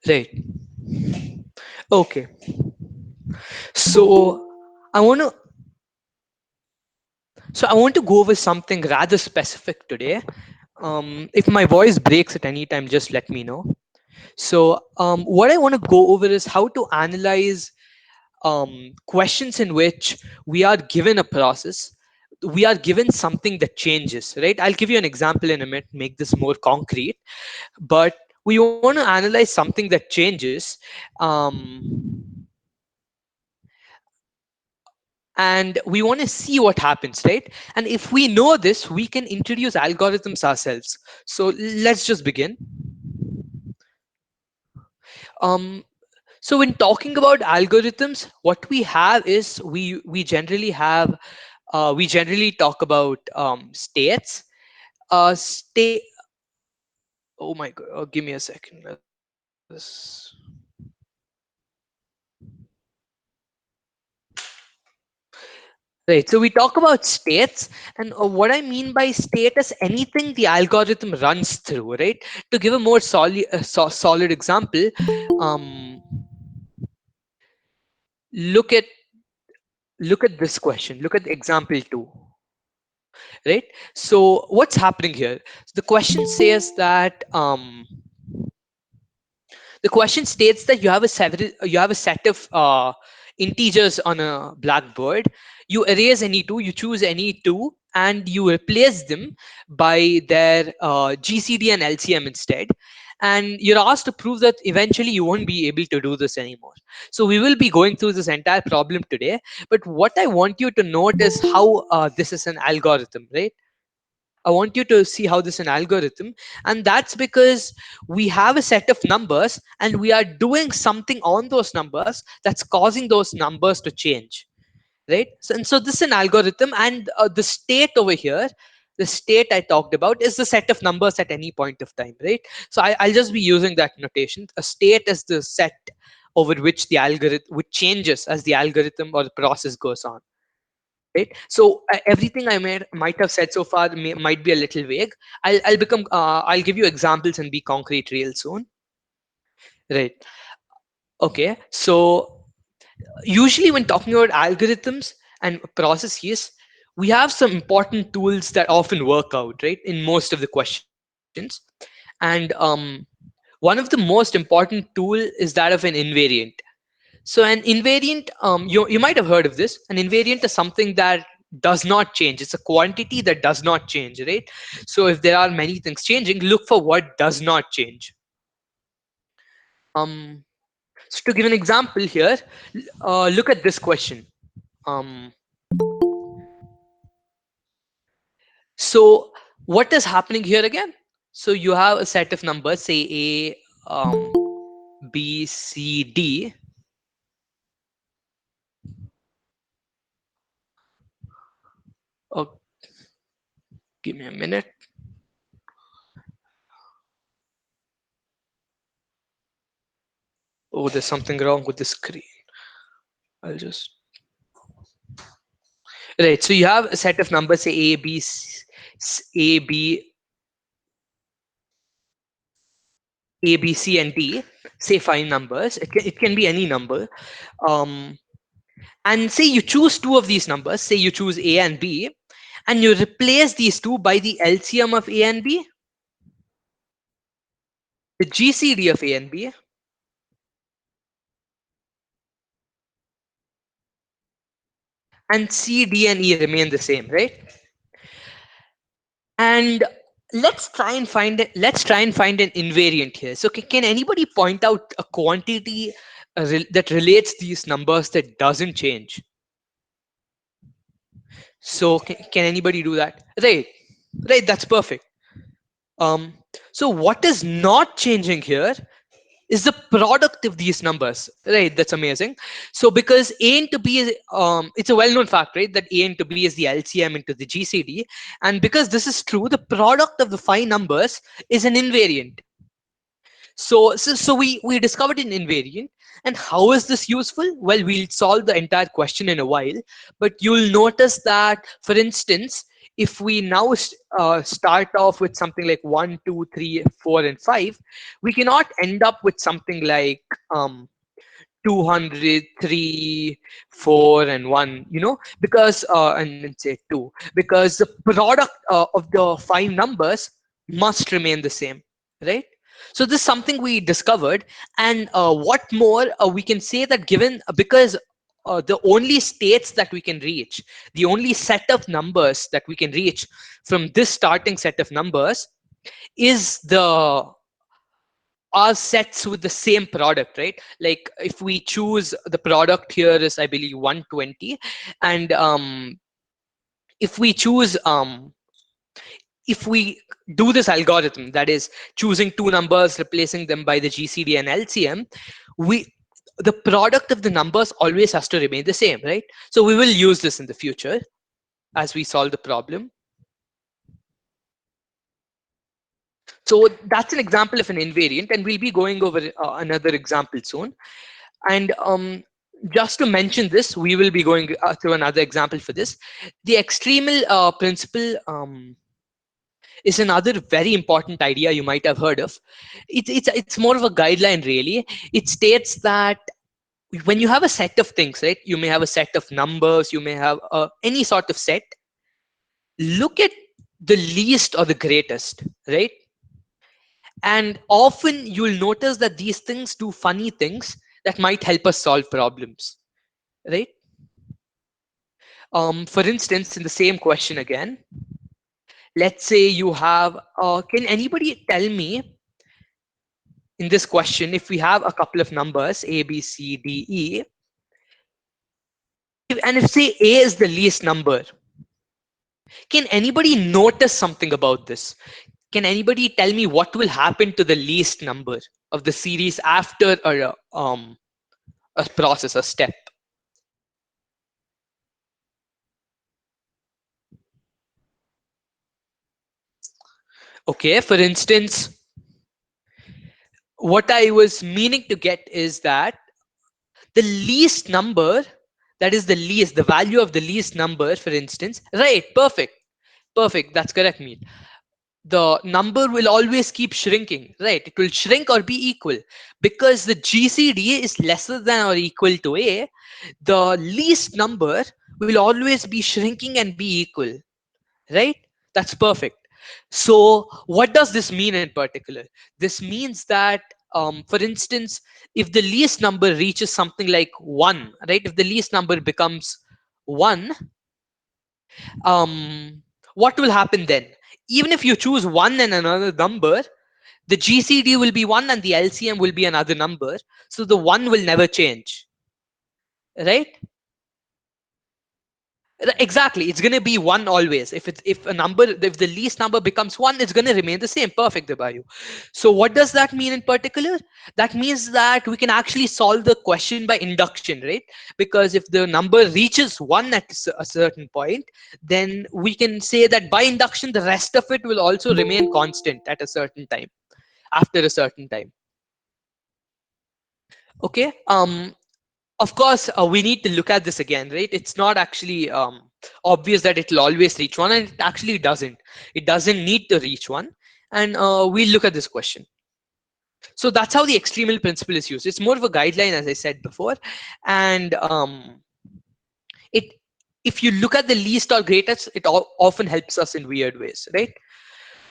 Right. Okay. So I want to I want to go over something rather specific today. If my voice breaks at any time, just let me know. What I want to go over is how to analyze questions in which we are given a process, we are given something that changes, right? I'll give you an example in a minute, make this more concrete. But we want to analyze something that changes, um, and we want to see what happens, right? And if we know this, we can introduce algorithms ourselves. So let's just begin. um, so when talking about algorithms, what we have is we generally talk about states. State. Oh my god! Give me a second. Right. So we talk about states, and what I mean by state is anything the algorithm runs through. Right. To give a more solid example, um, look at this question. Look at example two. Right. So what's happening here? The question says that the question states that you have a set of integers on a blackboard. You erase any two, you choose any two, and you replace them by their GCD and LCM instead. And you're asked to prove that eventually you won't be able to do this anymore. So we will be going through this entire problem today. But what I want you to note is how this is an algorithm, right? I want you to see how this is an algorithm. And that's because we have a set of numbers and we are doing something on those numbers that's causing those numbers to change. Right. So this is an algorithm, and the state over here, the state I talked about, is the set of numbers at any point of time. Right. So I'll just be using that notation. A state is the set over which the algorithm, which changes as the algorithm or the process goes on. Right. So everything might have said so far might be a little vague. I'll give you examples and be concrete real soon. Right. Okay. So usually when talking about algorithms and processes, we have some important tools that often work out, right, in most of the questions. And one of the most important tool is that of an invariant. So an invariant, you might have heard of this. An invariant is something that does not change. It's a quantity that does not change, right? So if there are many things changing, look for what does not change. Um, so to give an example here, look at this question. Um, so what is happening here again? So you have a set of numbers, say B, C, D. Oh, give me a minute. Oh, there's something wrong with the screen. I'll just Right. So you have a set of numbers, say A, B, A, B, C, and D. Say five numbers. It can be any number. Um, and say you choose two of these numbers. Say you choose A and B, and you replace these two by the LCM of A and B, the GCD of A and B, and C, D, and E remain the same, right? And let's try and find an invariant here. So can anybody point out a quantity that relates these numbers that doesn't change? So can anybody do that? Right. Right, that's perfect. um so what is not changing here is the product of these numbers, right? That's amazing. So because A into B is, it's a well-known fact, right, that A into B is the LCM into the GCD. And because this is true, the product of the five numbers is an invariant. So we discovered an invariant. And how is this useful? Well, we'll solve the entire question in a while. But you'll notice that, for instance, if we now start off with something like 1, 2, 3, 4, and 5, we cannot end up with something like 200, 3, 4, and 1, because and then say 2, because the product of the five numbers must remain the same, right? So this is something we discovered. And what more, we can say that given because the only states that we can reach, the only set of numbers that we can reach from this starting set of numbers is the are sets with the same product, right? Like if we choose the product here is, I believe, 120, and if we choose if we do this algorithm, that is choosing two numbers, replacing them by the GCD and LCM, we the product of the numbers always has to remain the same, right? So we will use this in the future as we solve the problem. So that's an example of an invariant, and we'll be going over another example soon. And just to mention this, we will be going through another example for this. The extremal principle is another very important idea you might have heard of. It's more of a guideline, really. It states that when you have a set of things, right? You may have a set of numbers, you may have any sort of set. Look at the least or the greatest, right? And often you'll notice that these things do funny things that might help us solve problems, right? For instance, in the same question again, let's say you have, can anybody tell me in this question, if we have a couple of numbers, A, B, C, D, E, and if say A is the least number, can anybody notice something about this? Can anybody tell me what will happen to the least number of the series after a process, a step? Okay, for instance, what I was meaning to get is that the least number, that is the least, the value of the least number, for instance, right? Perfect, perfect. That's correct, Meet. The number will always keep shrinking, right? It will shrink or be equal because the GCD is lesser than or equal to A. The least number will always be shrinking and be equal, right? That's perfect. So what does this mean in particular? This means that, for instance, if the least number reaches something like 1, right? If the least number becomes 1, what will happen then? Even if you choose 1 and another number, the GCD will be 1 and the LCM will be another number. So the 1 will never change, right? Exactly, it's going to be 1 always. If a number, if the least number becomes 1, it's going to remain the same. Perfect, Debayu. So what does that mean in particular? That means that we can actually solve the question by induction, right? Because if the number reaches 1 at a certain point, then we can say that by induction the rest of it will also remain constant at a certain time, after a certain time. Okay. Of course, we need to look at this again, right? It's not actually obvious that it'll always reach 1, and it actually doesn't. It doesn't need to reach 1. And we'll look at this question. So that's how the extremal principle is used. It's more of a guideline, as I said before. And it if you look at the least or greatest, it often helps us in weird ways, right?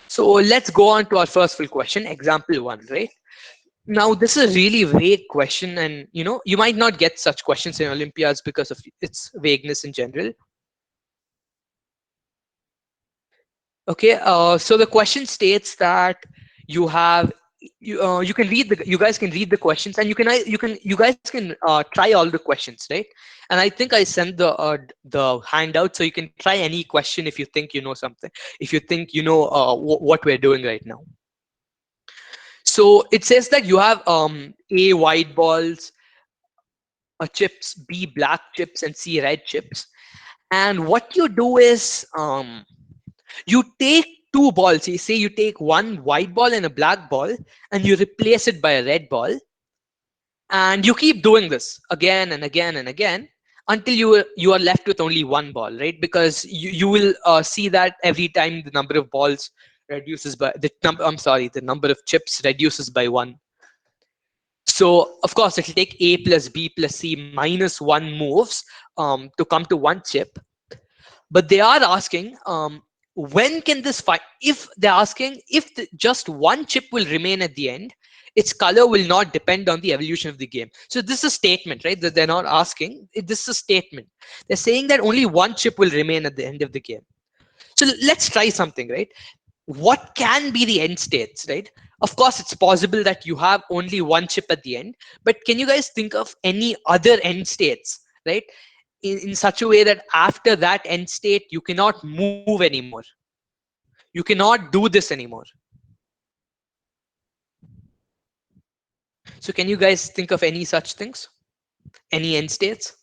So let's go on to our first full question, example 1, right? Now, this is a really vague question, and you might not get such questions in Olympiads because of its vagueness in general. Okay, so the question states that you have you can read the you guys can read the questions, and you guys can try all the questions, right? And I think I sent the handout, so you can try any question if you think you know something, if you think you know what we're doing right now. So it says that you have A, white balls, chips, B, black chips, and C, red chips. And what you do is you take two balls. You say you take one white ball and a black ball, and you replace it by a red ball. And you keep doing this again and again and again until you are left with only one ball, right? Because you will see that every time the number of balls reduces by the number, I'm sorry, the number of chips reduces by one. So of course it'll take a plus b plus c minus one moves to come to one chip. But they are asking, when can this fight, if they're asking if just one chip will remain at the end, its color will not depend on the evolution of the game. So this is a statement, right? That they're not asking, this is a statement. They're saying that only one chip will remain at the end of the game. So let's try something, right? What can be the end states, right? Of course it's possible that you have only one chip at the end, but can you guys think of any other end states, right? In such a way that after that end state you cannot move anymore, you cannot do this anymore. So can you guys think of any such things, any end states?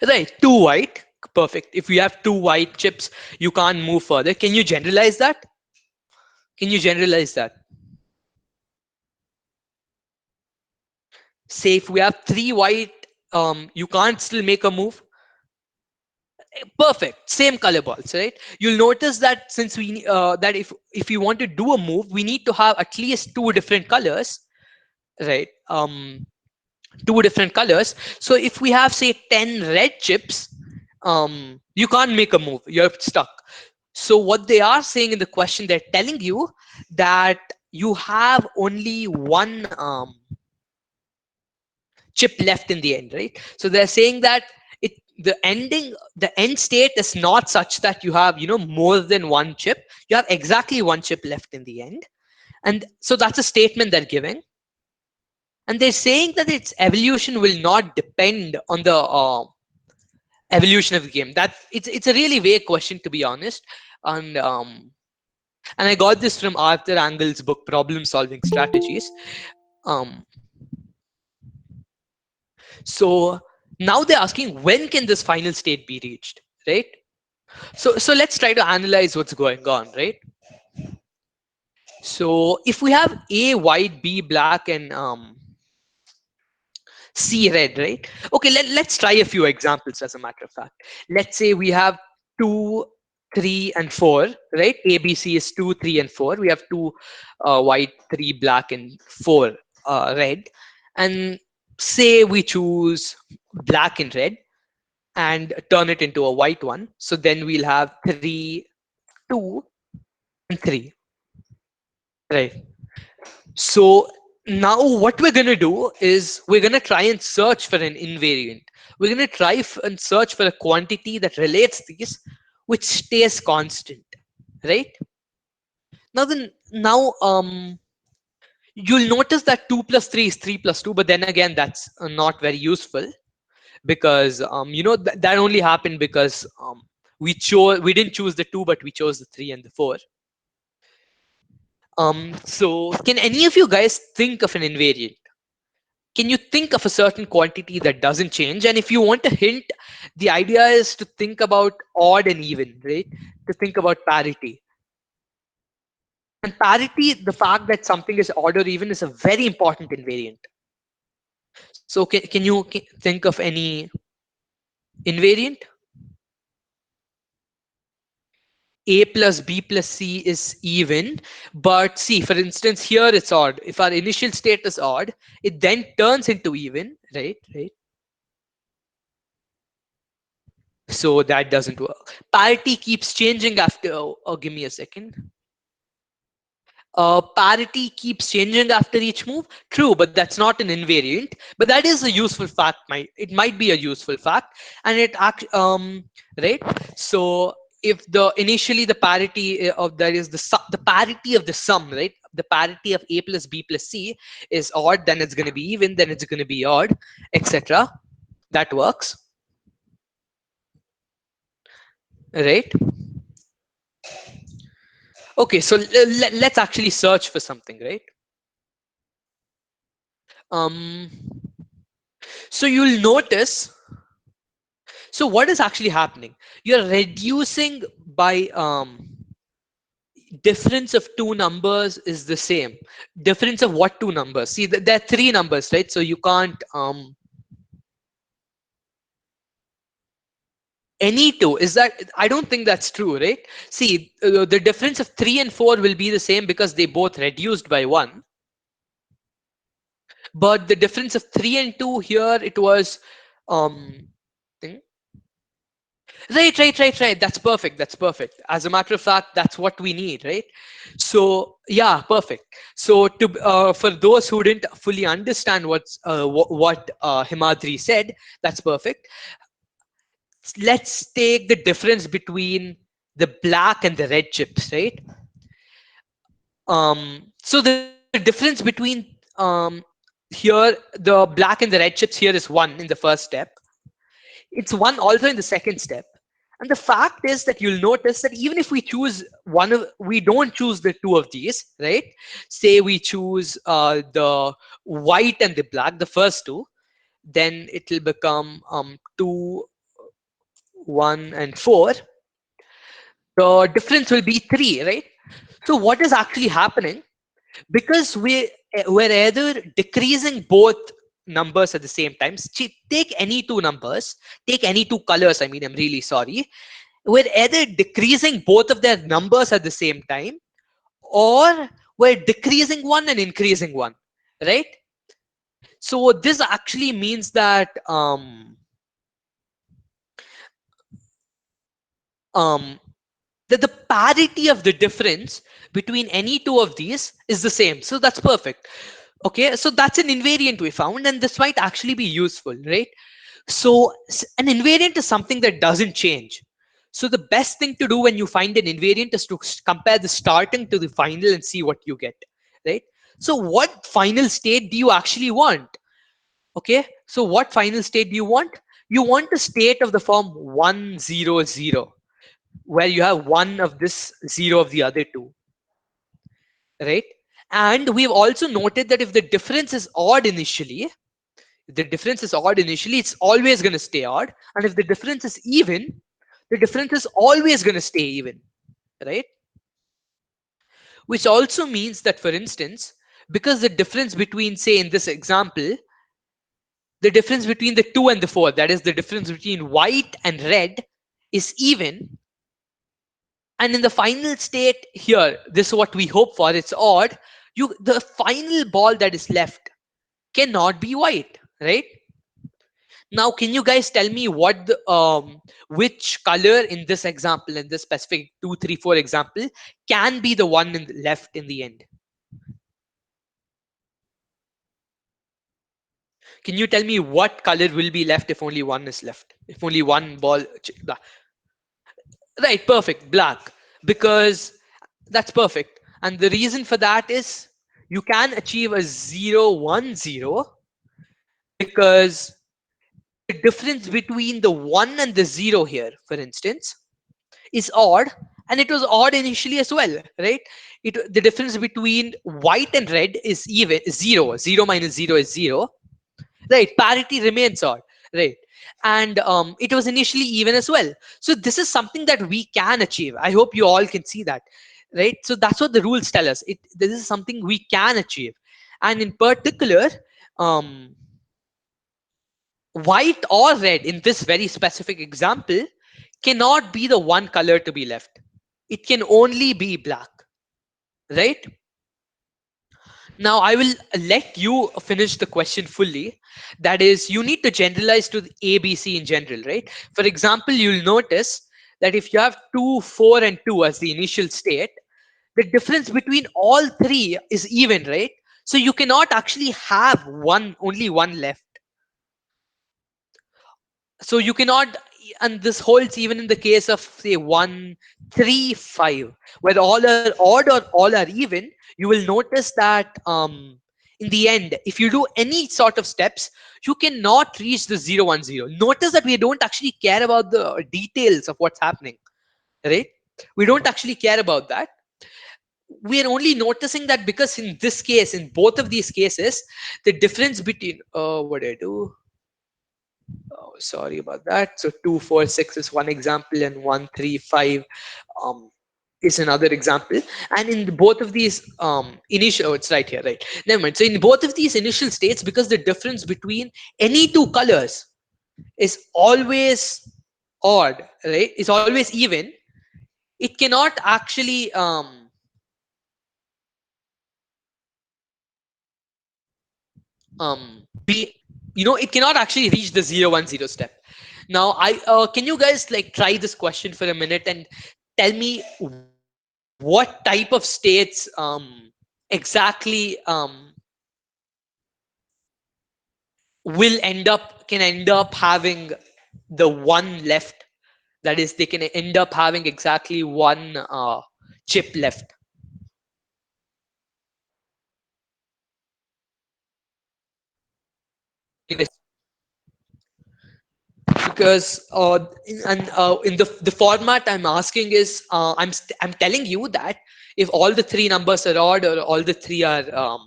Right, two white, perfect. If you have two white chips you can't move further. Can you generalize that? Can you generalize that? Say if we have three white, you can't still make a move. Perfect, same color balls, right? You'll notice that since we that if you want to do a move we need to have at least two different colors, right? Two different colors. So if we have say 10 red chips, you can't make a move, you're stuck. So what they are saying in the question, they're telling you that you have only one chip left in the end, right? So they're saying that it the end state is not such that you have, more than one chip. You have exactly one chip left in the end. And so that's a statement they're giving. And they're saying that its evolution will not depend on the evolution of the game. That it's a really vague question, to be honest. And um and I got this from Arthur Angle's book Problem Solving Strategies. um so now they're asking, when can this final state be reached, right? So let's try to analyze what's going on, right? So if we have A white, B black, and C red, right? Okay, let's try a few examples as a matter of fact. Let's say we have 2, 3, and 4, right? A, B, C is 2, 3, and 4. We have 2 white, 3 black, and 4 red. And say we choose black and red and turn it into a white one. So then we'll have 3, 2, and 3, right? So now what we're going to do is we're going to try and search for an invariant. We're going to try and search for a quantity that relates these, which stays constant, right? Now you'll notice that 2 plus 3 is 3 plus 2, but then again that's not very useful, because that only happened because we didn't choose the 2 but we chose the 3 and the 4. So can any of you guys think of an invariant? Can you think of a certain quantity that doesn't change? And if you want a hint, the idea is to think about odd and even, right? To think about parity. And parity, the fact that something is odd or even, is a very important invariant. So can you think of any invariant? A plus B plus C is even, but see, for instance, here it's odd. If our initial state is odd, it then turns into even, right? Right. So that doesn't work. Parity keeps changing after. Oh, give me a second. Parity keeps changing after each move. True, but that's not an invariant. But that is a useful fact. It might be a useful fact, and right. So if the initially the parity of that is the parity of the sum, right? The parity of A plus B plus C is odd, then it's going to be even, then it's going to be odd, etc. That works, right? Okay, so let's actually search for something, right? Um, so you'll notice. So what is actually happening? You're reducing by difference of two numbers is the same. Difference of what two numbers? See, there are three numbers, right? So you can't any two. Is that? I don't think that's true, right? See, the difference of 3 and 4 will be the same because they both reduced by 1. But the difference of 3 and 2 here, it was thing. Right. That's perfect. That's perfect. As a matter of fact, that's what we need, right? So yeah, perfect. So to for those who didn't fully understand what Himadri said, that's perfect. Let's take the difference between the black and the red chips, right? So the difference between here, the black and the red chips here is 1 in the first step. It's 1 also in the second step. And the fact is that you'll notice that even if we choose we don't choose the two of these, right? Say we choose the white and the black, the first two, then it will become 2, 1, and 4. The difference will be 3, right? So what is actually happening? Because we're either decreasing both numbers at the same time. Take any two numbers, take any two colors, I mean, I'm really sorry. We're either decreasing both of their numbers at the same time, or we're decreasing one and increasing one, right? So this actually means that um the parity of the difference between any two of these is the same. So that's perfect. Okay, so that's an invariant we found, and this might actually be useful, right? So an invariant is something that doesn't change. So the best thing to do when you find an invariant is to compare the starting to the final and see what you get, right? So what final state do you actually want? Okay, so what final state do you want? You want a state of the form 1 0 0, where you have one of this, zero of the other two, right? And we've also noted that if the difference is odd initially, if the difference is odd initially, it's always going to stay odd. And if the difference is even, the difference is always going to stay even, right? Which also means that, for instance, because the difference between, say, in this example, the difference between the 2 and the 4, that is the difference between white and red, is even. And in the final state here, this is what we hope for, it's odd. The final ball that is left cannot be white, right? Now, can you guys tell me which color in this example, in this specific 2 3 4 example, can be the one left in the end? Can you tell me what color will be left if only one is left? If only one ball, right? Perfect, black, because that's perfect. And the reason for that is you can achieve a 0 1 0 because the difference between the 1 and the 0 here, for instance, is odd, and it was odd initially as well, right? The difference between white and red is even, 0. 0 minus 0 is 0, right? Parity remains odd, right? And it was initially even as well. So this is something that we can achieve. I hope you all can see that, right? So that's what the rules tell us. This is something we can achieve. And in particular, um, white or red in this very specific example cannot be the one color to be left. It can only be black, right? Now I will let you finish the question fully. That is, you need to generalize to the ABC in general, right? For example, you'll notice that if you have 2 4 and 2 as the initial state, the difference between all three is even, right? So you cannot actually have one, only one left. So you cannot, and this holds even in the case of, say, 1 3 5, where all are odd or all are even. You will notice that in the end, if you do any sort of steps, you cannot reach the 0 1 0. Notice that we don't actually care about the details of what's happening, right? We don't actually care about that. We are only noticing that because in this case, in both of these cases, the difference between, what do I do? Oh, sorry about that. So 2 4 6 is one example, and 1 3 5. is another example. And in both of these initial, oh, it's right here, right? Never mind. So in both of these initial states, because the difference between any two colors is always odd, right? Is always even. It cannot actually be, it cannot actually reach the 0 1 0 step. Now I can you guys like try this question for a minute and tell me what type of states exactly can end up having the one left, that is they can end up having exactly one chip left. Can you guys, because in the format I'm asking is I'm telling you that if all the three numbers are odd or all the three are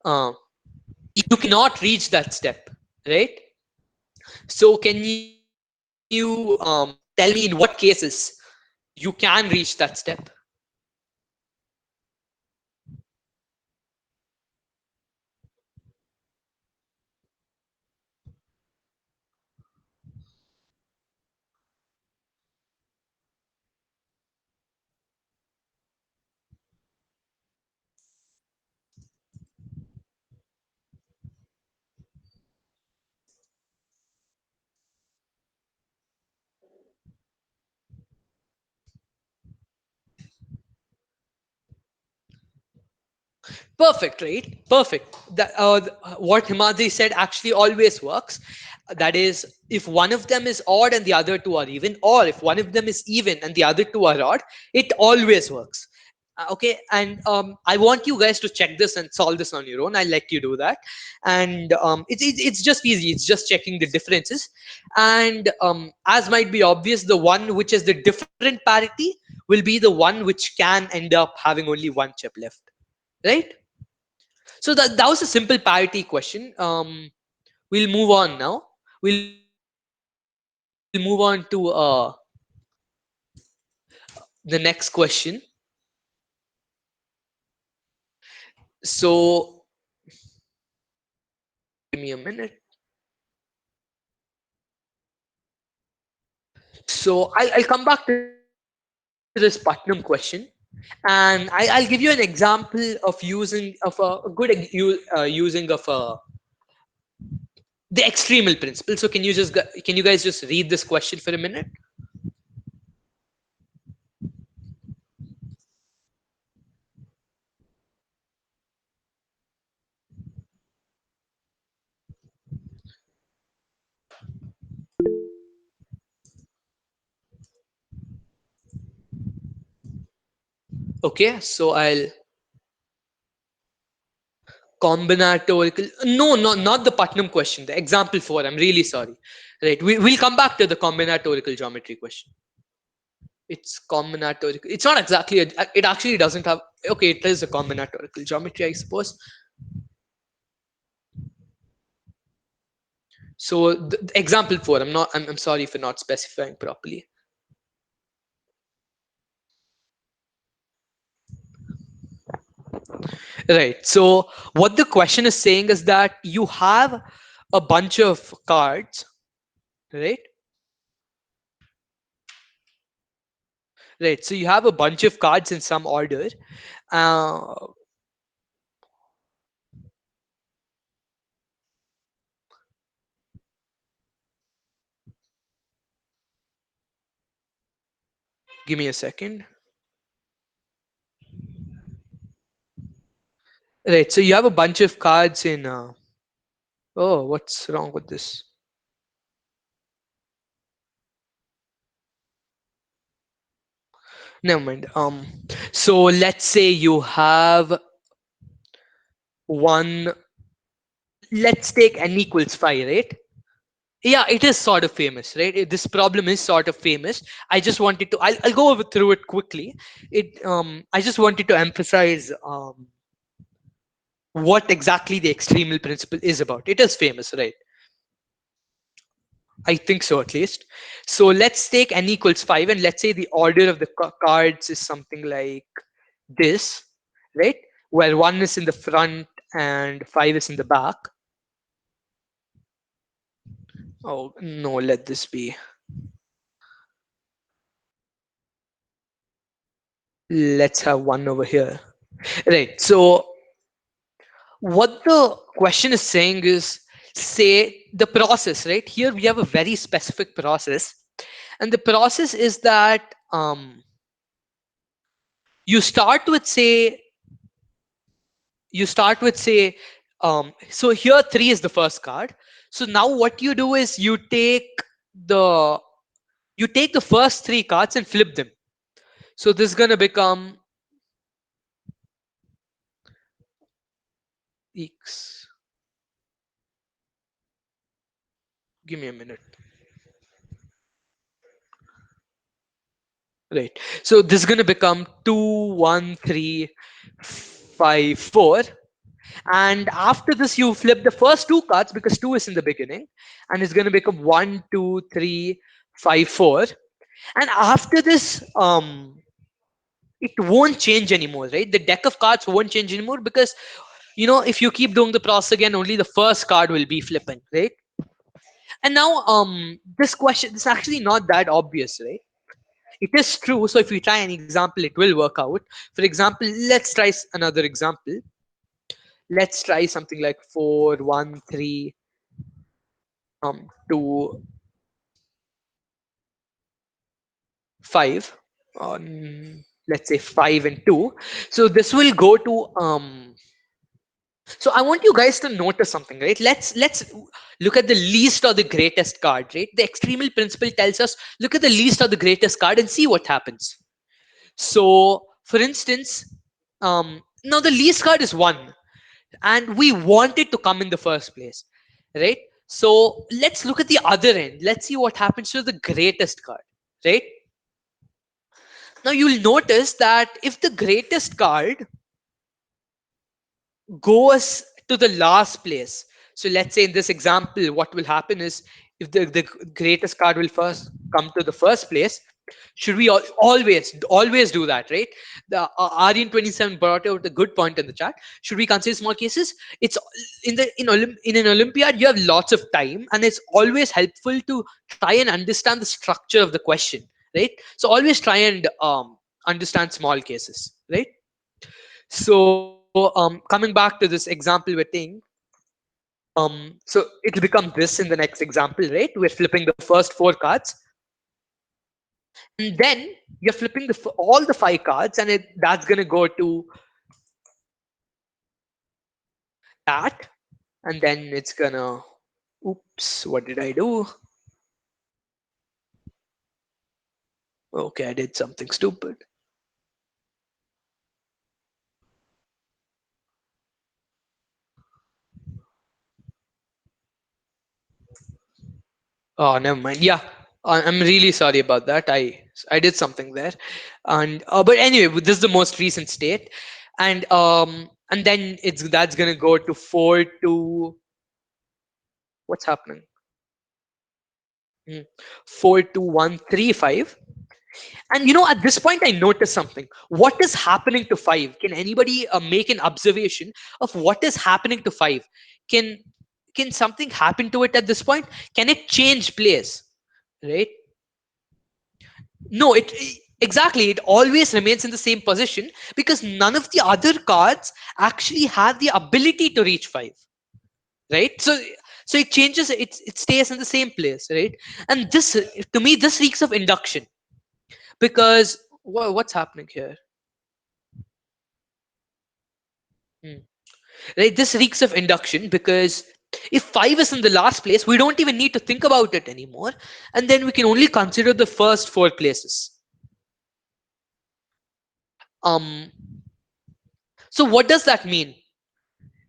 uh, you cannot reach that step, right? So can you tell me in what cases you can reach that step? Perfect, right? Perfect. What Himadri said actually always works. That is, if one of them is odd and the other two are even, or if one of them is even and the other two are odd, it always works. Okay, and I want you guys to check this and solve this on your own. I'll let you do that, and it's just easy. It's just checking the differences, and as might be obvious, the one which is the different parity will be the one which can end up having only one chip left, right? So that was a simple parity question. We'll move on now. We'll move on to the next question. So give me a minute. So I'll come back to this Putnam question, and I'll give you an example of using of the extremal principle. So can you guys just read this question for a minute? Okay, so I'll combinatorial. No, not the Putnam question. The example four. I'm really sorry. Right, we'll come back to the combinatorial geometry question. It's combinatorial. It's not exactly. It actually doesn't have. Okay, it is a combinatorial geometry, I suppose. So the example four. I'm not. I'm sorry for not specifying properly. Right. So what the question is saying is that you have a bunch of cards, right? Right. So you have a bunch of cards in some order. Uh, Give me a second. Right. So you have a bunch of cards in. Oh, what's wrong with this? Never mind. So let's say you have one. Let's take n equals 5, right? Yeah, it is sort of famous, right? This problem is sort of famous. I just wanted to. I'll go over through it quickly. I just wanted to emphasize what exactly the extremal principle is about. It is famous, right? I think so at least. So let's take n equals 5, and let's say the order of the cards is something like this, right? Where 1 is in the front and 5 is in the back. Oh, no, let this be. Let's have 1 over here. Right. So what the question is saying is, say the process, right? Here we have a very specific process. And the process is that you start with say you start with say so here 3 is the first card. So now what you do is the you take the first 3 cards and flip them. So this is gonna become x. Give me a minute. Right. So this is gonna become 2, 1, 3, 5, 4. And after this, you flip the first 2 cards because 2 is in the beginning, and it's gonna become 1, 2, 3, 5, 4. And after this, it won't change anymore, right? The deck of cards won't change anymore because if you keep doing the process again, only the first card will be flipping, right? And now, this is actually not that obvious, right? It is true. So if we try an example, it will work out. For example, let's try another example. Let's try something like 4, 1, 3, 2, 5. Let's say 5 and 2. So this will go to so I want you guys to notice something, right? Let's look at the least or the greatest card, right? The extremal principle tells us look at the least or the greatest card and see what happens. So, for instance, now the least card is 1, and we want it to come in the first place, right? So let's look at the other end. Let's see what happens to the greatest card, right? Now you'll notice that if the greatest card goes to the last place. So let's say in this example, what will happen is if the greatest card will first come to the first place, should we always do that, right? The Aryan27 brought out a good point in the chat. Should we consider small cases? It's in an Olympiad, you have lots of time, and it's always helpful to try and understand the structure of the question, right? So always try and understand small cases, right? So coming back to this example we're taking, so it'll become this in the next example, right? We're flipping the first 4 cards, and then you're flipping all the 5 cards, and that's gonna go to that, and then it's gonna. Oops, what did I do? Okay, I did something stupid. Oh, never mind. Yeah, I'm really sorry about that. I did something there, and but anyway, this is the most recent state, and then that's gonna go to 4 to what's happening. 42135. And at this point I noticed something. What is happening to 5? Can anybody make an observation of what is happening to 5? Can can something happen to it at this point? Can it change place, right? No, exactly, it always remains in the same position because none of the other cards actually have the ability to reach 5, right? So it changes, it stays in the same place, right? And this, to me, this reeks of induction. Because what's happening here? Hmm. Right, this reeks of induction because if 5 is in the last place, we don't even need to think about it anymore, and then we can only consider the first 4 places. um so what does that mean?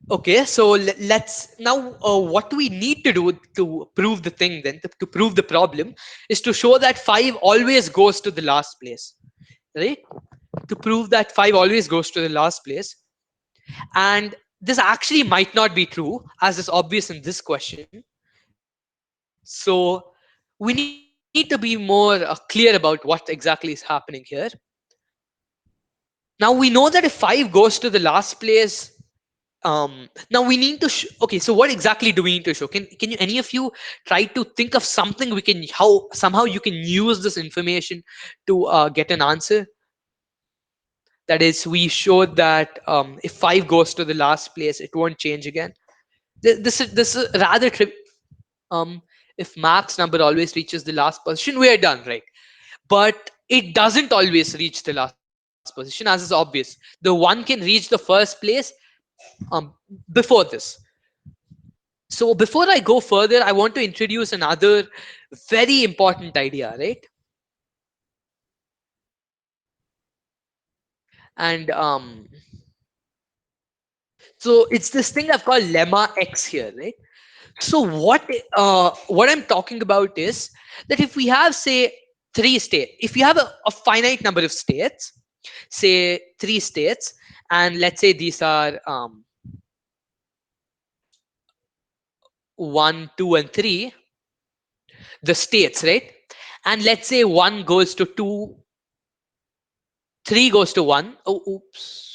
Okay, so let's now, what we need to do to prove the thing, then to prove the problem, is to show that 5 always goes to the last place, right? To prove that 5 always goes to the last place. And this actually might not be true, as is obvious in this question. So we need to be more clear about what exactly is happening here. Now we know that if 5 goes to the last place, now we need to okay, so what exactly do we need to show? Can you, any of you, try to think of something we can, how somehow you can use this information to get an answer? That is, we showed that if 5 goes to the last place, it won't change again. This is rather um if Max number always reaches the last position, we are done, right? But it doesn't always reach the last position, as is obvious. The one can reach the first place um before this. So before I go further, I want to introduce another very important idea, right? And so it's this thing I've called lemma X here, right? So what I'm talking about is that if we have, say, if you have a finite number of states, say 3 states, and let's say these are 1, 2, and 3, the states, right? And let's say 1 goes to 2, 3 goes to 1. Oh, oops.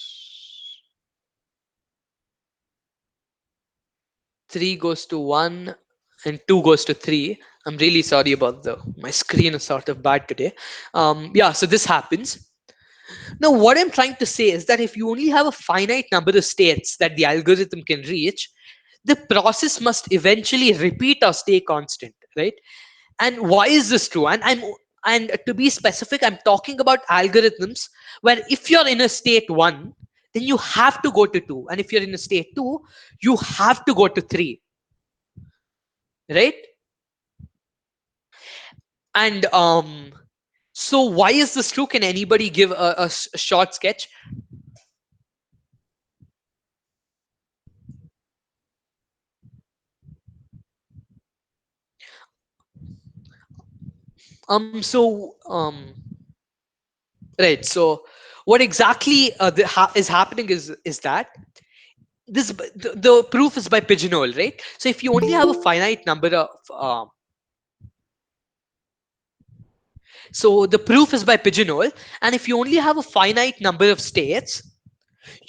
3 goes to 1 and 2 goes to 3. I'm really sorry about the my screen is sort of bad today. Yeah, so this happens. Now, what I'm trying to say is that if you only have a finite number of states that the algorithm can reach, the process must eventually repeat or stay constant, right? And why is this true? And to be specific, I'm talking about algorithms where if you're in a state 1, then you have to go to 2, and if you're in a state 2, you have to go to 3, right? And so why is this true? Can anybody give a short sketch? So right. So what exactly is happening is that the proof is by pigeonhole, right? So if you only have a finite number of so the proof is by pigeonhole, and if you only have a finite number of states,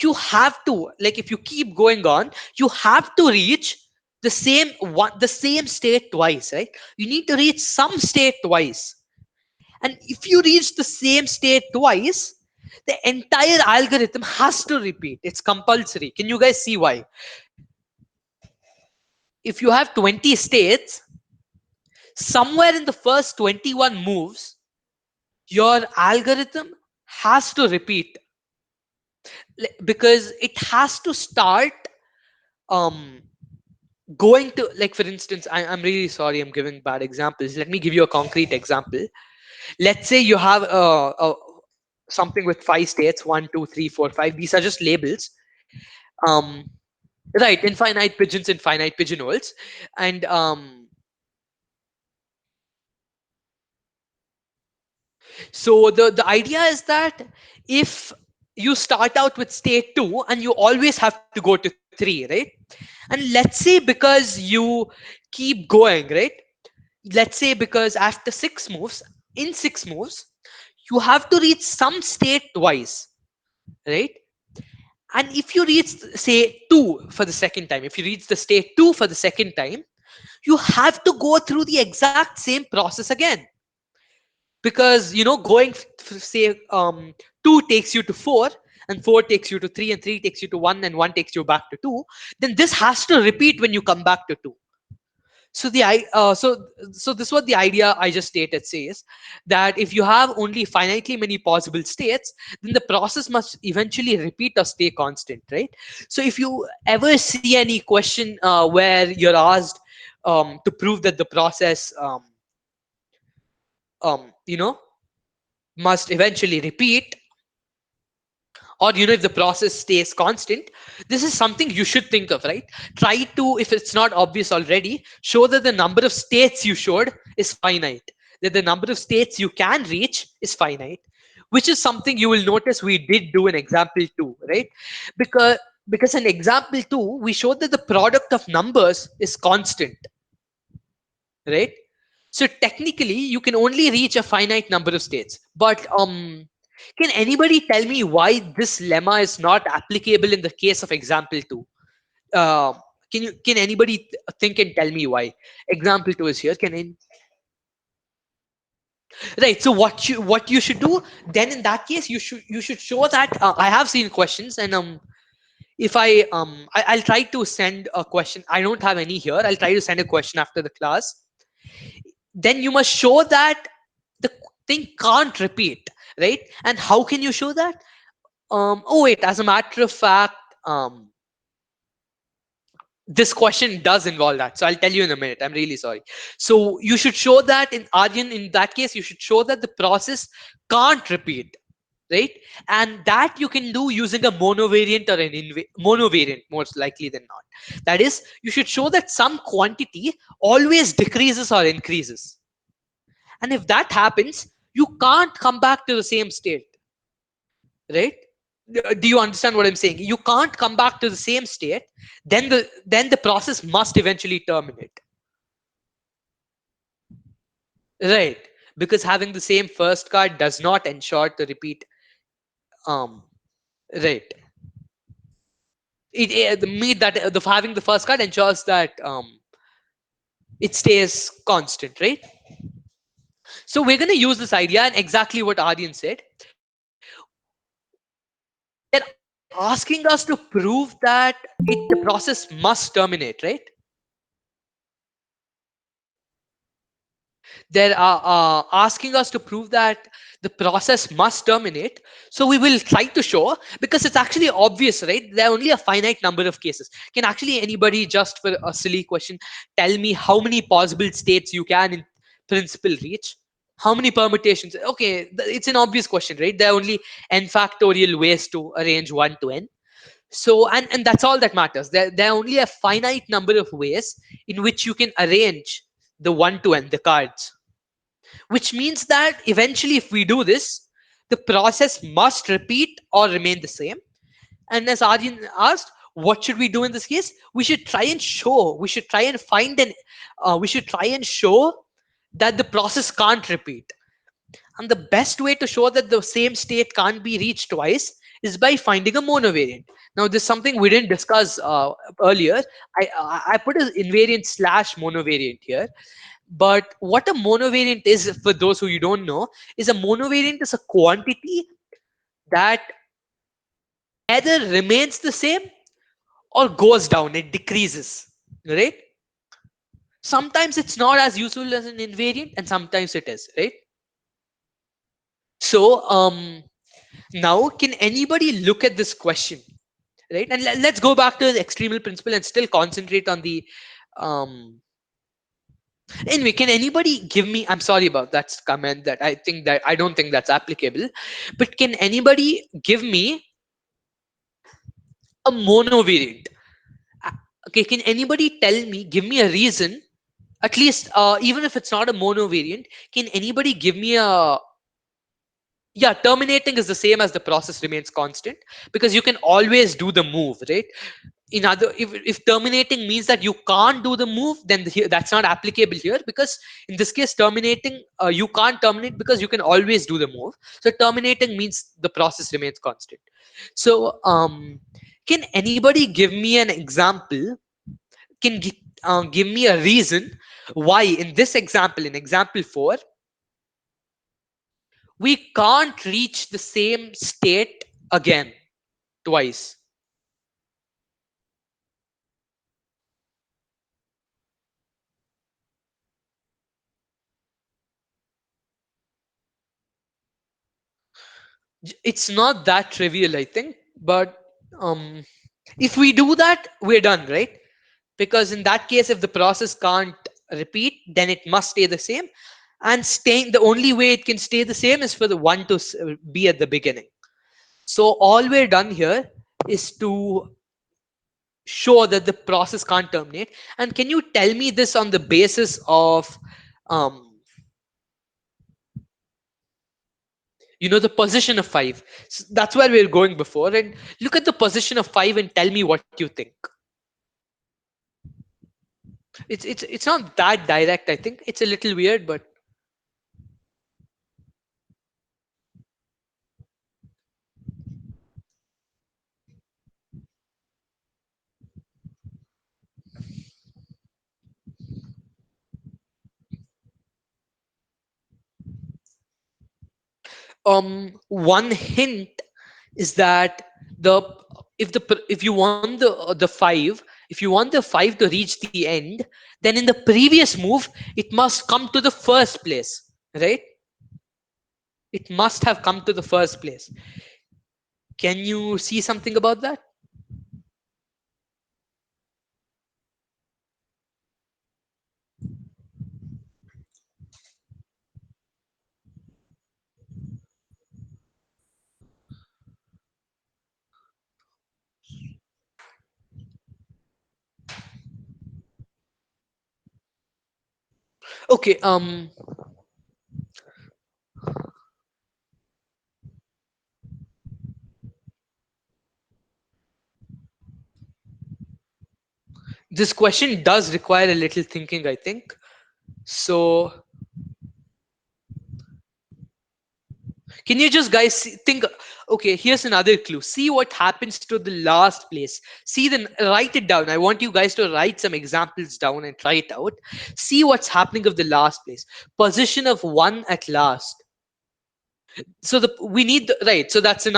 you have to, like, if you keep going on, you have to reach the same state twice, right? You need to reach some state twice. And if you reach the same state twice, the entire algorithm has to repeat. It's compulsory. Can you guys see why? If you have 20 states, somewhere in the first 21 moves, your algorithm has to repeat, because it has to start um going to, like, for instance, I'm really sorry, I'm giving bad examples. Let me give you a concrete example. Let's say you have something with 5 states, 1, 2, 3, 4, 5. These are just labels. um right, infinite pigeons, infinite pigeonholes. And so the idea is that if you start out with state 2 and you always have to go to 3, right? And let's say because you keep going, right? Let's say because after 6 moves, in 6 moves, you have to reach some state twice, right? And if you reach, say, 2 for the second time, if you reach the state 2 for the second time, you have to go through the exact same process again. Because, going say 2 takes you to 4, and 4 takes you to 3, and 3 takes you to 1, and 1 takes you back to 2, then this has to repeat when you come back to 2. So so this is what the idea I just stated says, that if you have only finitely many possible states, then the process must eventually repeat or stay constant, right? So if you ever see any question where you're asked to prove that the process you know must eventually repeat, or if the process stays constant, this is something you should think of, right? Try to, if it's not obvious already, show that the number of states you showed is finite, that the number of states you can reach is finite, which is something you will notice we did do in example 2, right? Because because in example 2 we showed that the product of numbers is constant, right? So technically, you can only reach a finite number of states. But can anybody tell me why this lemma is not applicable in the case of example two? Uh, can anybody think and tell me why? Example two is here. Right. So what you should do then in that case, you should show that I have seen questions, and if I'll try to send a question. I don't have any here. I'll try to send a question after the class. Then you must show that the thing can't repeat, right? And how can you show that? Oh wait, as a matter of fact, this question does involve that, so I'll tell you in a minute. I'm really sorry. So you should show that in Aryan, in that case, you should show that the process can't repeat, right? And that you can do using a monovariant or an monovariant, most likely than not. That is, you should show that some quantity always decreases or increases. And if that happens, you can't come back to the same state, right? Do you understand what I'm saying? You can't come back to the same state. Then the process must eventually terminate, right? Because having the same first card does not ensure to repeat. Um, right. The meat that the having the first card ensures that it stays constant, right? So we're going to use this idea, and exactly what Aryan said. They're asking us to prove that the process must terminate, right? They're asking us to prove that the process must terminate. So we will try to show, because it's actually obvious, right? There are only a finite number of cases. Can actually anybody, just for a silly question, tell me how many possible states you can in principle reach? How many permutations? Okay, it's an obvious question, right? There are only n factorial ways to arrange 1 to n. So, and that's all that matters. There are only a finite number of ways in which you can arrange the 1 to n, the cards, which means that eventually, if we do this, the process must repeat or remain the same. And as Arjun asked, what should we do in this case? We should try and show, we should try and find an, we should try and show that the process can't repeat. And the best way to show that the same state can't be reached twice is by finding a monovariant. Now, this is something we didn't discuss earlier. I put an invariant slash monovariant here. But what a monovariant is, for those who you don't know, is a monovariant is a quantity that either remains the same or goes down, it decreases, right? Sometimes it's not as useful as an invariant, and sometimes it is, right? So now can anybody look at this question, right? And let's go back to the extremal principle and still concentrate on the um anyway, can anybody give me, I'm sorry about that comment, that I don't think that's applicable, but can anybody give me a monovariant? Uh, okay, can anybody tell me, give me a reason, at least even if it's not a monovariant, can anybody give me a, yeah, terminating is the same as the process remains constant, because you can always do the move, right? In other, if terminating means that you can't do the move, then that's not applicable here, because in this case terminating, you can't terminate because you can always do the move. So terminating means the process remains constant. So can anybody give me an example, give me a reason why in this example, in example 4, we can't reach the same state again twice? It's not that trivial, I think. But um if we do that, we're done, right? Because in that case, if the process can't repeat, then it must stay the same. And staying, the only way it can stay the same is for the one to be at the beginning. So all we're done here is to show that the process can't terminate. And can you tell me this on the basis of um the position of 5? That's where we're going before. And look at the position of 5 and tell me what you think. It's not that direct. I think it's a little weird, but one hint is that the if you want the five, if you want the five to reach the end, then in the previous move it must come to the first place, right? It must have come to the first place. Can you see something about that? Okay, this question does require a little thinking, I think. So can you just guys think? Okay, here's another clue. See what happens to the last place. See, then write it down. I want you guys to write some examples down and try it out. See what's happening of the last place. Position of one at last. So the we need the, right. So that's an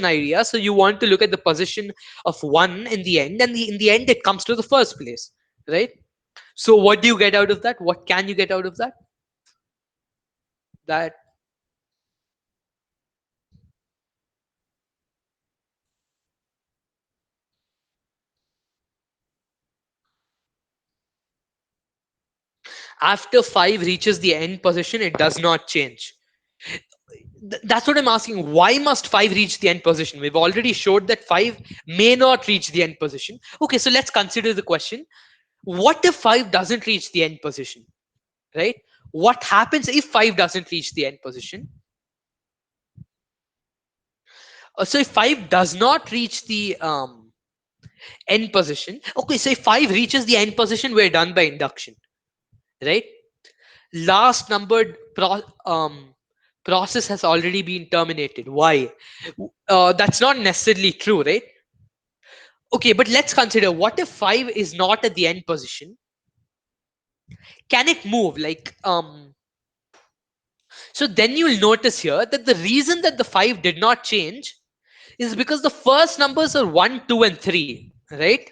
idea. So you want to look at the position of one in the end, and in the end it comes to the first place, right? So what do you get out of that? What can you get out of that? That after five reaches the end position, it does not change. That's what I'm asking. Why must five reach the end position? We've already showed that five may not reach the end position. Okay, so let's consider the question. What if five doesn't reach the end position? Right? What happens if five doesn't reach the end position? So if five does not reach the end position, okay, so if five reaches the end position, we're done by induction, right? Last numbered process has already been terminated. Why? That's not necessarily true, right? Okay, but let's consider what if 5 is not at the end position? Can it move? So then you'll notice here that the reason that the 5 did not change is because the first numbers are 1, 2, and 3, right?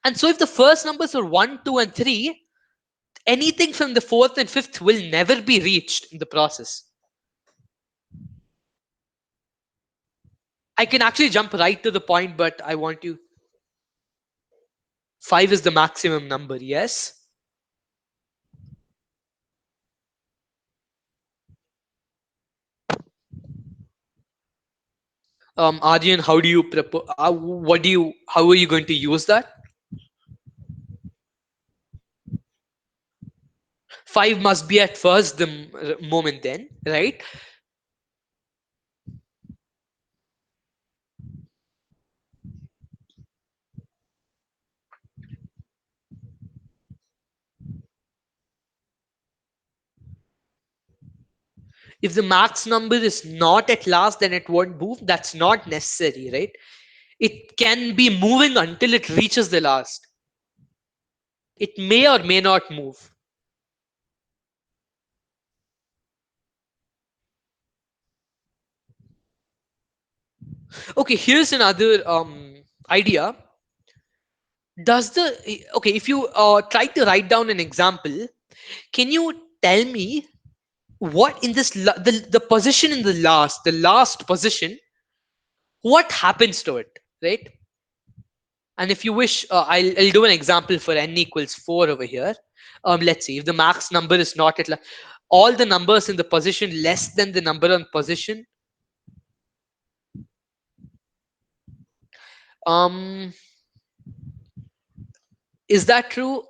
And so if the first numbers are 1, 2, and 3, anything from the fourth and fifth will never be reached in the process. I can actually jump right to the point, but I want you. 5 is the maximum number, yes? Arjun, how do you what do you, how are you going to use that? 5 must be at first the moment then, right? If the max number is not at last, then it won't move. That's not necessary, right? It can be moving until it reaches the last. It may or may not move. Okay, here's another idea. Does the okay, if you try to write down an example, can you tell me what in this the position in the last position, what happens to it, right? And if you wish, I'll do an example for n equals 4 over here. Let's see if the max number is not at all the numbers in the position less than the number on position. Um, is that true?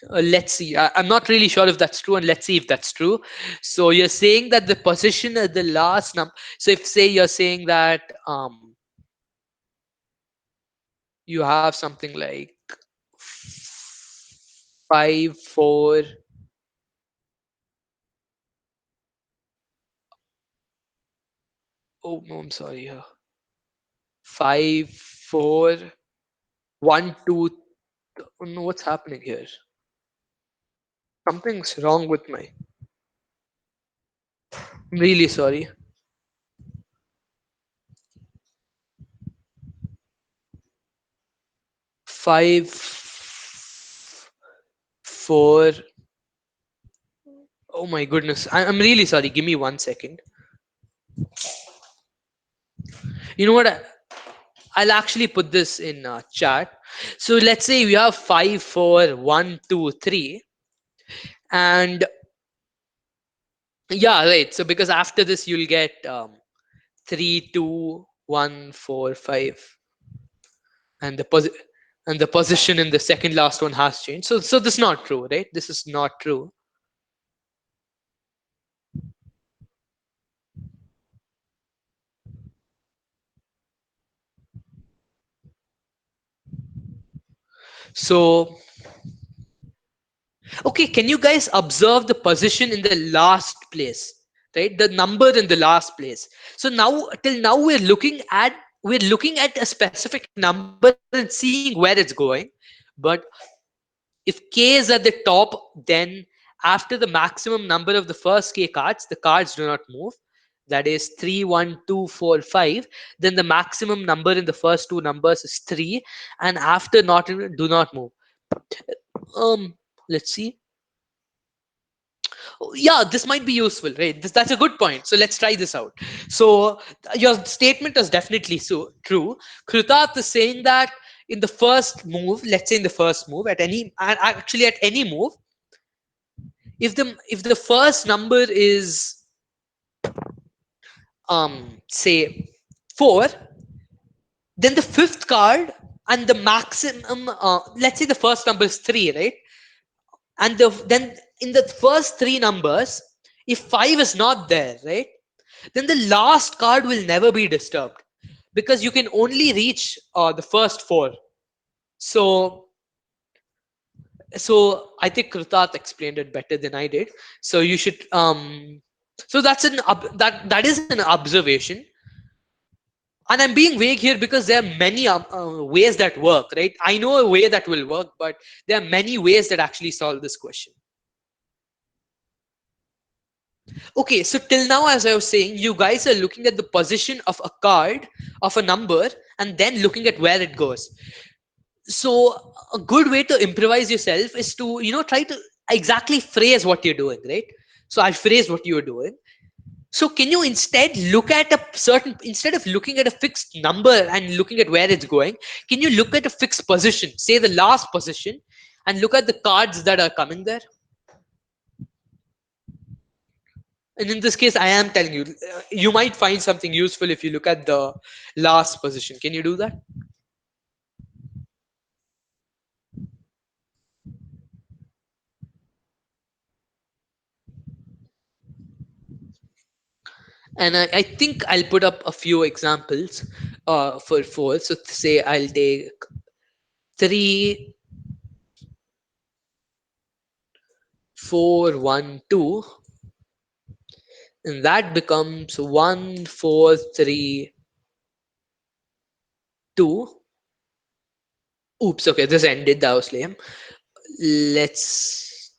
Let's see. I'm not really sure if that's true, and let's see if that's true. So you're saying that the position at the last number. So if say you're saying that You have something like 5 4. Oh no, I'm sorry here. 5 4 1 2. Oh no, what's happening here? Something's wrong with my. I'm really sorry. 5 4. Oh my goodness. I'm really sorry. Give me 1 second. You know what? I'll actually put this in chat. So let's say we have 5 4 1 2 3, and yeah, right. So because after this you'll get 3 2 1 4 5, and the position in the second last one has changed. So this is not true, right? This is not true. So okay, can you guys observe the position in the last place, right? The number in the last place. So now, till now, we're looking at a specific number and seeing where it's going. But if k is at the top, then after the maximum number of the first k cards, the cards do not move. That is 3 1 2 4 5. Then the maximum number in the first two numbers is 3, and after not do not move. Let's see. Oh, yeah, this might be useful, right? That's a good point. So let's try this out. So your statement is definitely so true. Krutat is saying that in the first move, let's say in the first move, actually at any move, if the first number is say 4, then the fifth card and the maximum, let's say the first number is 3, right? And then in the first three numbers, if 5 is not there, right, then the last card will never be disturbed, because you can only reach the first four. So so I think Krutat explained it better than I did. So you should so that is an observation. And I'm being vague here because there are many ways that work, right? I know a way that will work, but there are many ways that actually solve this question. Okay, so till now, as I was saying, you guys are looking at the position of a card, of a number, and then looking at where it goes. So, a good way to improvise yourself is to, try to exactly phrase what you're doing, right? So, I phrased what you were doing. So, can you instead look at instead of looking at a fixed number and looking at where it's going, can you look at a fixed position, say the last position, and look at the cards that are coming there? And in this case, I am telling you, you might find something useful if you look at the last position. Can you do that? And I think I'll put up a few examples for four. So say I'll take 3 4 1 2, and that becomes 1 4 3 2. Oops, okay, this ended. That was lame. Let's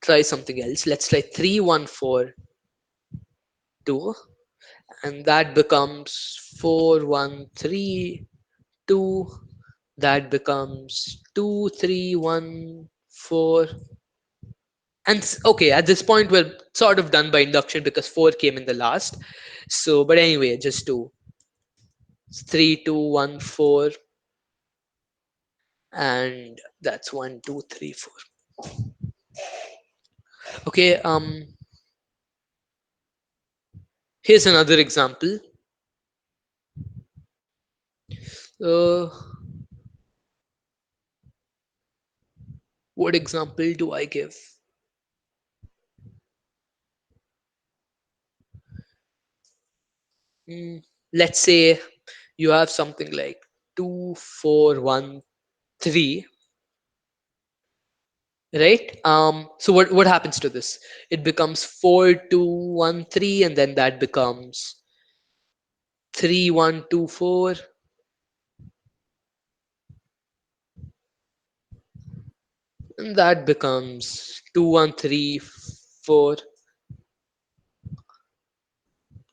try something else. Let's try 3 1 4 2, and that becomes 4 1 3 2. That becomes 2 3 1 4. And okay, at this point we're sort of done by induction because 4 came in the last. So but anyway, just do 3 2 1 4, and that's 1 2 3 4. Okay, here's another example. uh what example do I give? Hmm, let's say you have something like 2413, right? So what happens to this? It becomes 4213, and then that becomes 3124, and that becomes 2134,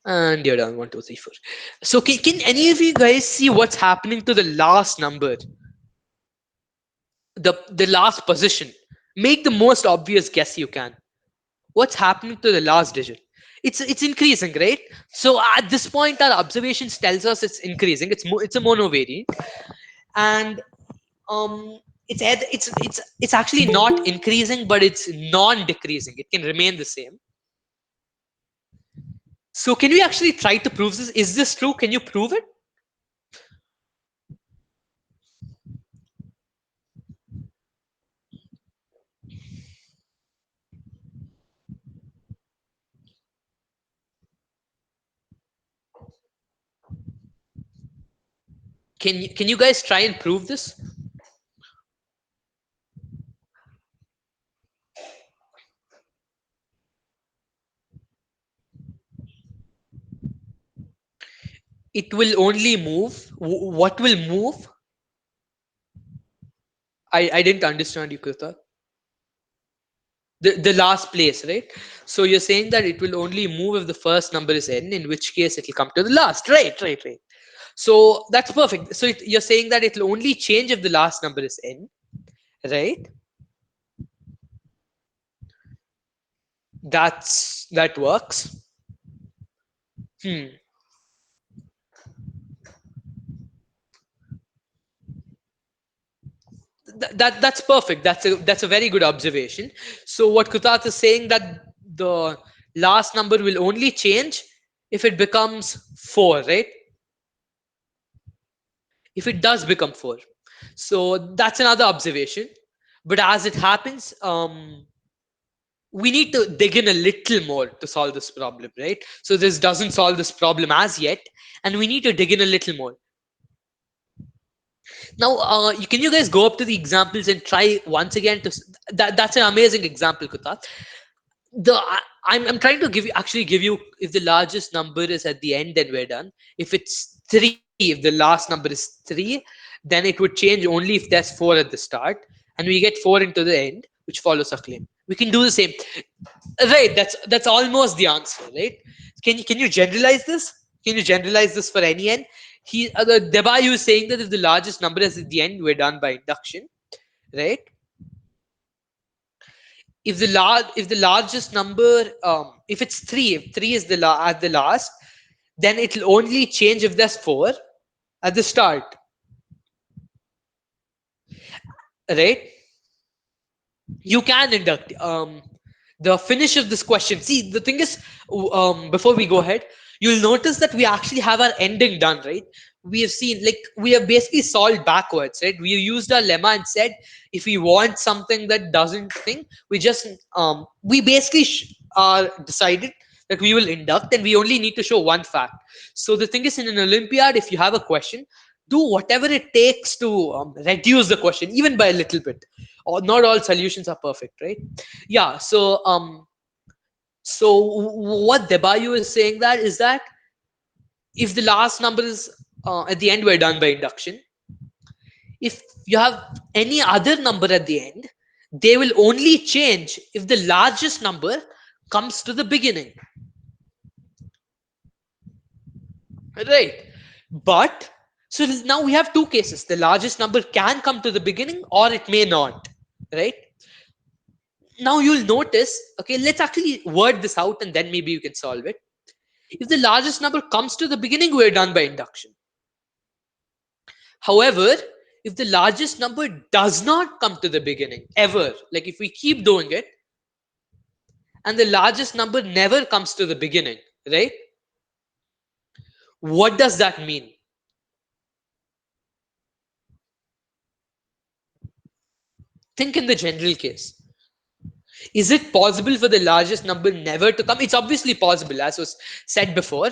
and you're done. 1234. So can any of you guys see what's happening to the last number, the last position? Make the most obvious guess you can. What's happening to the last digit? It's increasing, right? So at this point our observations tells us it's increasing. It's a monovariate, and it's actually not increasing, but it's non-decreasing. It can remain the same. So can we actually try to prove this? Is this true? Can you prove it? Can you guys try and prove this? It will only move. What will move? I didn't understand you, Krita. The last place, right? So you're saying that it will only move if the first number is n, in which case it will come to the last. Right. So that's perfect. So you're saying that it will only change if the last number is n, right? That works. Hmm. That's perfect. That's a very good observation. So what Kutat is saying, that the last number will only change if it becomes 4, right? If it does become 4. So that's another observation. But as it happens, we need to dig in a little more to solve this problem, right? So this doesn't solve this problem as yet, and we need to dig in a little more. Now, can you guys go up to the examples and try once again that's an amazing example, Kutat. I'm trying to actually give you, if the largest number is at the end, then we're done. If it's 3, if the last number is 3, then it would change only if there's 4 at the start, and we get 4 into the end, which follows our claim. We can do the same. Right, that's almost the answer, right? Can you generalize this? Can you generalize this for any n? The Debayu is saying that if the largest number is at the end, we're done by induction, right? If the largest number, if it's 3, if 3 is at the last, then it'll only change if there's 4 at the start, right? You can induct. The finish of this question, see, the thing is, before we go ahead, you'll notice that we actually have our ending done, right? We have seen, like, we have basically solved backwards, right? We used our lemma and said, if we want something that doesn't think, we basically are decided that we will induct, and we only need to show one fact. So the thing is, in an olympiad, if you have a question, do whatever it takes to reduce the question even by a little bit. Or not all solutions are perfect, right? Yeah. So what Debayu is saying, that is that if the last number is at the end, we're done by induction. If you have any other number at the end, they will only change if the largest number comes to the beginning, right? But so now we have two cases: the largest number can come to the beginning, or it may not, right? Now you'll notice, okay, let's actually word this out, and then maybe you can solve it. If the largest number comes to the beginning, we're done by induction. However, if the largest number does not come to the beginning ever, like if we keep doing it, and the largest number never comes to the beginning, right? What does that mean? Think in the general case. Is it possible for the largest number never to come? It's obviously possible, as was said before,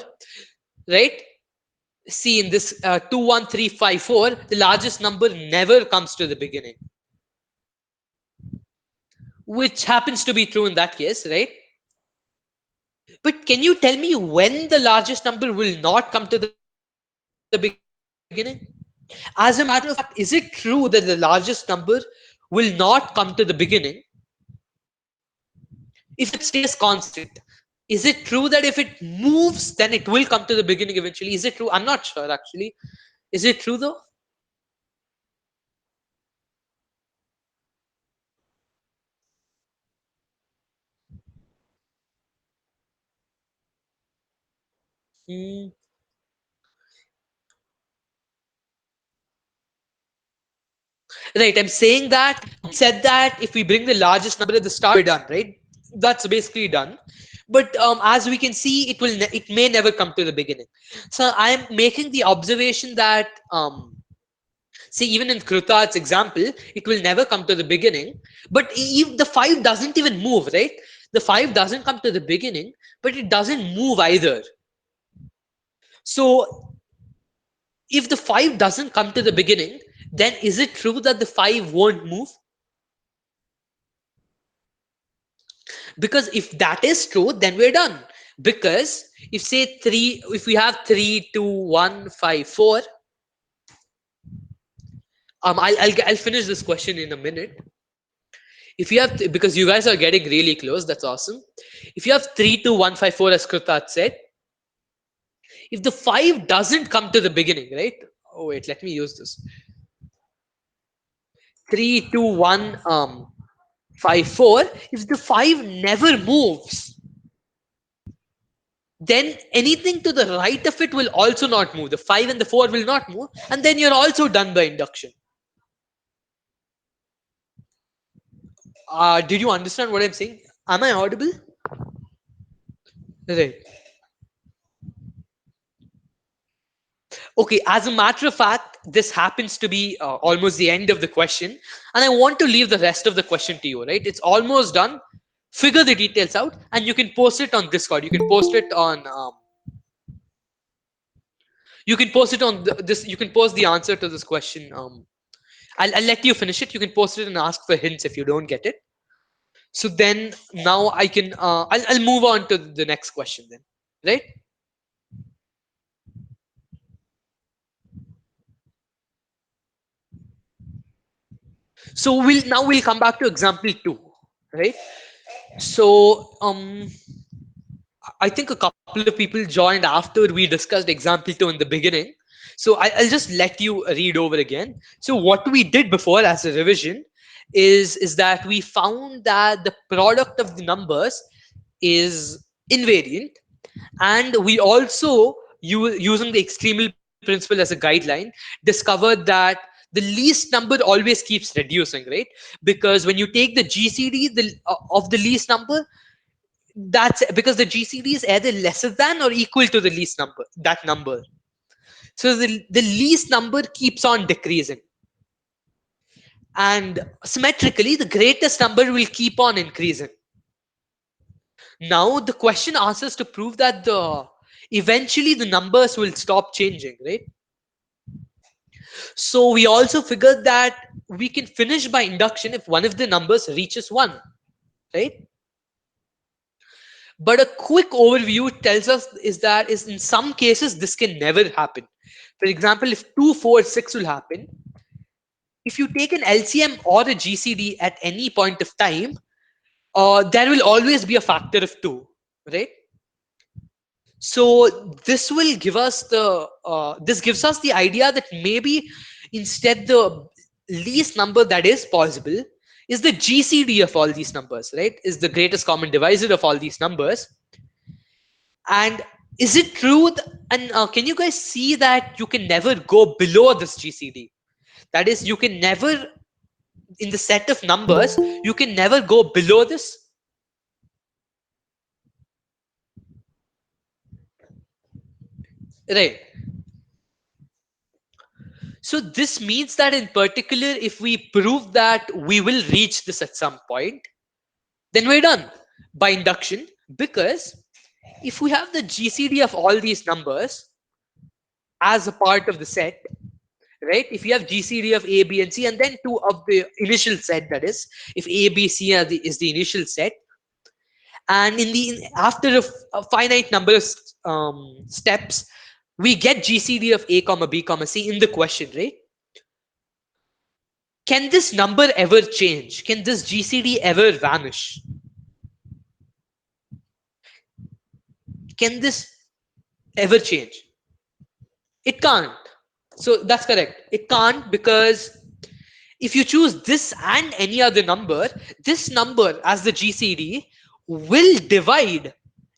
right? See, in this 21354, the largest number never comes to the beginning, which happens to be true in that case, right? But can you tell me when the largest number will not come to the beginning? As a matter of fact, is it true that the largest number will not come to the beginning if it stays constant? Is it true that if it moves, then it will come to the beginning eventually? Is it true? I'm not sure actually. Is it true though? Hmm. Right. I'm saying that we said that if we bring the largest number at the start, we're done, right? That's basically done. But as we can see, it may never come to the beginning. So I'm making the observation that see, even in Krutar's example, it will never come to the beginning. But if the five doesn't even move, right? The five doesn't come to the beginning, but it doesn't move either. So if the five doesn't come to the beginning, then is it true that the five won't move? Because if that is true, then we're done. Because if say three, if we have 3, 2, 1, 5, 4, I'll finish this question in a minute. If you have, because you guys are getting really close, that's awesome. If you have 3, 2, 1, 5, 4, as Krutat said, if the five doesn't come to the beginning, right? Oh wait, let me use this. 3, 2, 1, 5, 4. If the five never moves, then anything to the right of it will also not move. The 5 and the 4 will not move, and then you're also done by induction. Did you understand what I'm saying? Am I audible? Right. Okay, as a matter of fact, this happens to be almost the end of the question, and I want to leave the rest of the question to you, right? It's almost done. Figure the details out, and you can post it on Discord. You can post it on. You can post it on this. You can post the answer to this question. I'll let you finish it. You can post it and ask for hints if you don't get it. So then now I can. I'll move on to the next question then, right? So we'll come back to example two, right? So I think a couple of people joined after we discussed example two in the beginning. So I'll just let you read over again. So what we did before as a revision is that we found that the product of the numbers is invariant, and we also using the extremal principle as a guideline discovered that the least number always keeps reducing, right? Because when you take the GCD of the least number, that's because the GCD is either lesser than or equal to the least number, that number. So the least number keeps on decreasing. And symmetrically, the greatest number will keep on increasing. Now, the question asks us to prove that eventually the numbers will stop changing, right? So we also figured that we can finish by induction if one of the numbers reaches 1, right? But a quick overview tells us is that is in some cases this can never happen. For example, if 2, 4, 6 will happen, if you take an LCM or a GCD at any point of time, there will always be a factor of 2, right? So this gives us the idea that maybe instead the least number that is possible is the GCD of all these numbers, right? Is the greatest common divisor of all these numbers. And is it true? And can you guys see that you can never go below this GCD? That is, you can never, in the set of numbers, you can never go below this. Right. So this means that in particular, if we prove that we will reach this at some point, then we're done by induction. Because if we have the GCD of all these numbers, as a part of the set, right? If you have GCD of A, B, and C, and then two of the initial set, that is, if A, B, C is the initial set, and after a finite number of steps, we get GCD of A, comma B, comma C in the question, right? Can this number ever change? Can this GCD ever vanish? Can this ever change? It can't. So that's correct. It can't, because if you choose this and any other number, this number as the GCD will divide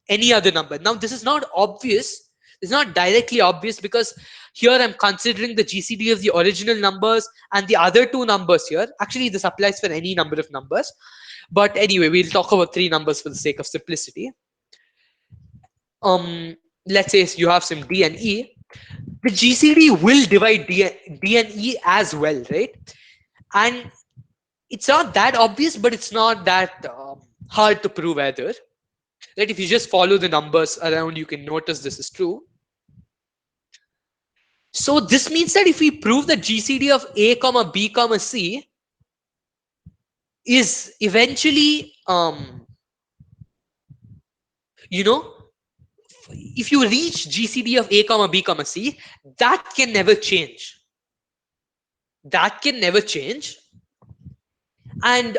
any other number. Now, this is not obvious. It's not directly obvious, because here I'm considering the GCD of the original numbers and the other two numbers here. Actually, this applies for any number of numbers. But anyway, we'll talk about three numbers for the sake of simplicity. Let's say you have some D and E. The GCD will divide D and E as well, right? And it's not that obvious, but it's not that hard to prove either. Right? If you just follow the numbers around, you can notice this is true. So this means that if we prove that GCD of A, comma B, comma C is eventually, you know, if you reach GCD of A, comma B, comma C, that can never change. That can never change. And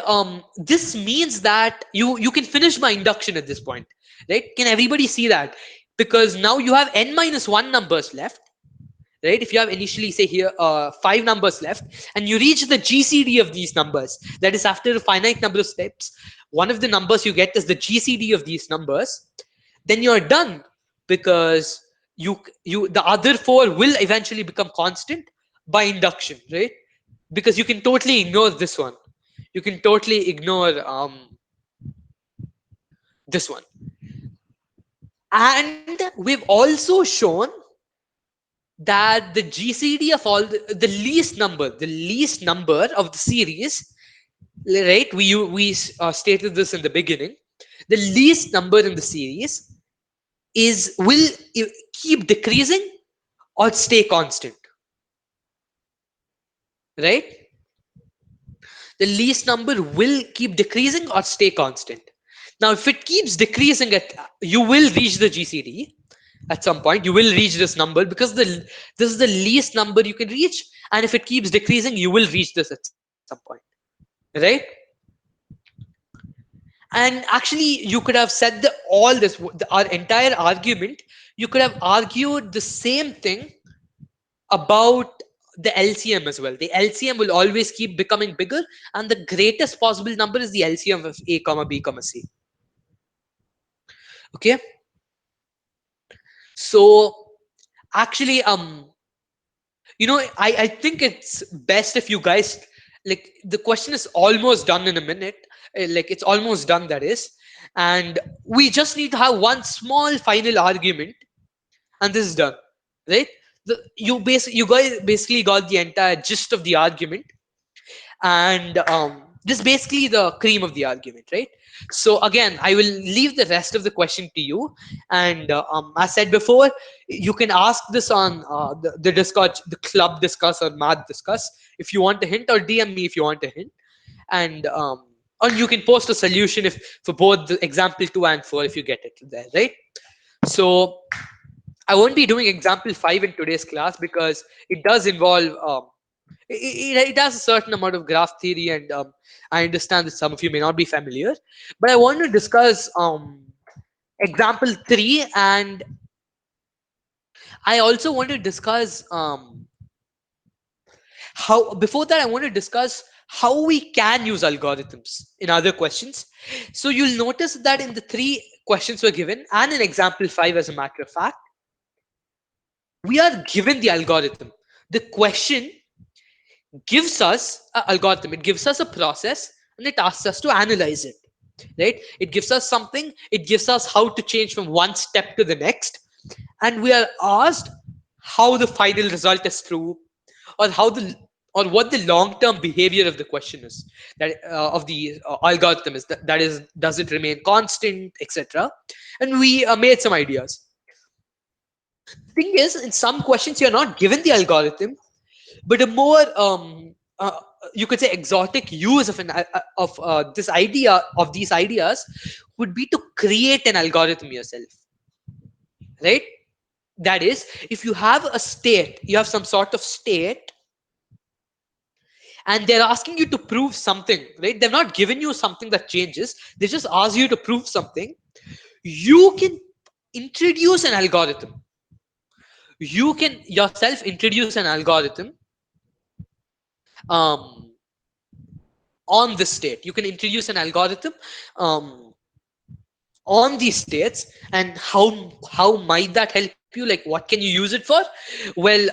this means that you can finish my induction at this point, right? Can everybody see that? Because now you have n minus 1 numbers left, right? If you have initially, say here, 5 numbers left, and you reach the GCD of these numbers, that is, after a finite number of steps, one of the numbers you get is the GCD of these numbers, then you're done, because you the other four will eventually become constant by induction, right? Because you can totally ignore this one. You can totally ignore this one. And we've also shown that the GCD of all the least number of the series, right? We stated this in the beginning. The least number in the series will keep decreasing or stay constant, right? The least number will keep decreasing or stay constant. Now, if it keeps decreasing, you will reach the GCD at some point. You will reach this number, because this is the least number you can reach. And if it keeps decreasing, you will reach this at some point, right? And actually, you could have said our entire argument. You could have argued the same thing about the LCM as well. The LCM will always keep becoming bigger, and the greatest possible number is the LCM of A, comma B, comma C. Okay. So actually, I think it's best if you guys, like, the question is almost done in a minute. Like, it's almost done, that is, and we just need to have one small final argument, and this is done, right? You guys basically got the entire gist of the argument, and this is basically the cream of the argument, right? So again, I will leave the rest of the question to you, and as said before, you can ask this on the Discord, the club discuss, or math discuss, if you want a hint, or DM me if you want a hint. And or you can post a solution if for both the example 2 and 4, if you get it there, right? So I won't be doing example 5 in today's class, because it does involve it has a certain amount of graph theory, and I understand that some of you may not be familiar. But I want to discuss example 3, and I also want to discuss how, before that, I want to discuss how we can use algorithms in other questions. So you'll notice that in the 3 questions were given, and in example 5, as a matter of fact, we are given the algorithm. The question gives us an algorithm, it gives us a process, and it asks us to analyze it, right? It gives us something, it gives us how to change from one step to the next, and we are asked how the final result is true, or or what the long term behavior of the question is, that of the algorithm is, that is, does it remain constant, etc. And we made some ideas. Thing is, in some questions you're not given the algorithm, but a more you could say exotic use of this idea of these ideas would be to create an algorithm yourself, right? That is, if you have a state, you have some sort of state, and they're asking you to prove something, right? They've not given you something that changes, they just ask you to prove something. You can introduce an algorithm. You can yourself introduce an algorithm um, on this state. You can introduce an algorithm um, on these states. And how might that help you? Like, what can you use it for? Well,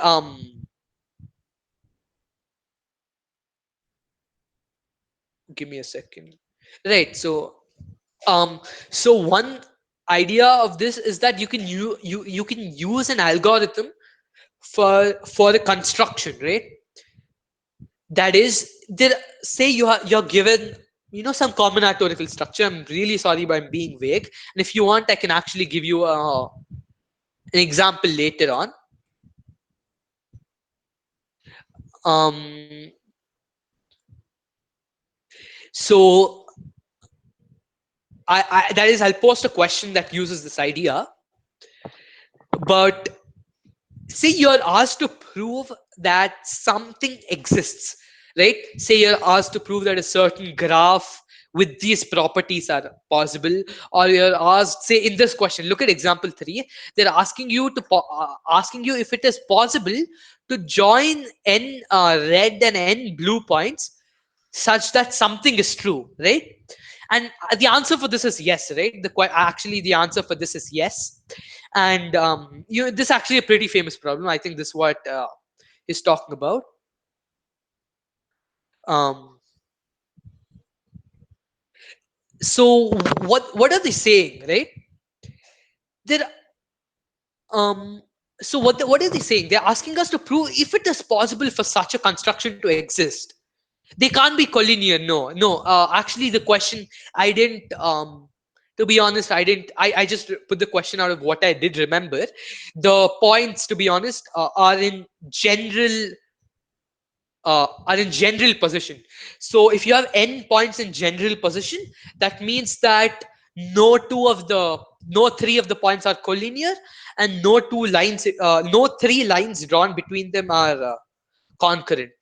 give me a second. Right. So one idea of this is that you can use an algorithm for a construction, right? That is, there, say you're given, some combinatorial structure. I'm really sorry, but I'm being vague, and if you want, I can actually give you an example later on. um so that is, I'll post a question that uses this idea. But say you're asked to prove that something exists, right? Say you're asked to prove that a certain graph with these properties are possible. Or you're asked, say in this question, look at example 3, they're asking you asking you if it is possible to join n red and n blue points such that something is true, right? And the answer for this is yes, right? Actually, the answer for this is yes. And this is actually a pretty famous problem. I think this is what he's talking about. um, so what are they saying, right? They're so what are they saying? They're asking us to prove if it is possible for such a construction to exist. They can't be collinear. No, no. Actually, the question, I didn't. To be honest, I didn't. I just put the question out of what I did remember. The points, to be honest, are in general position. So if you have n points in general position, that means that no three of the points are collinear, and no three lines drawn between them are concurrent,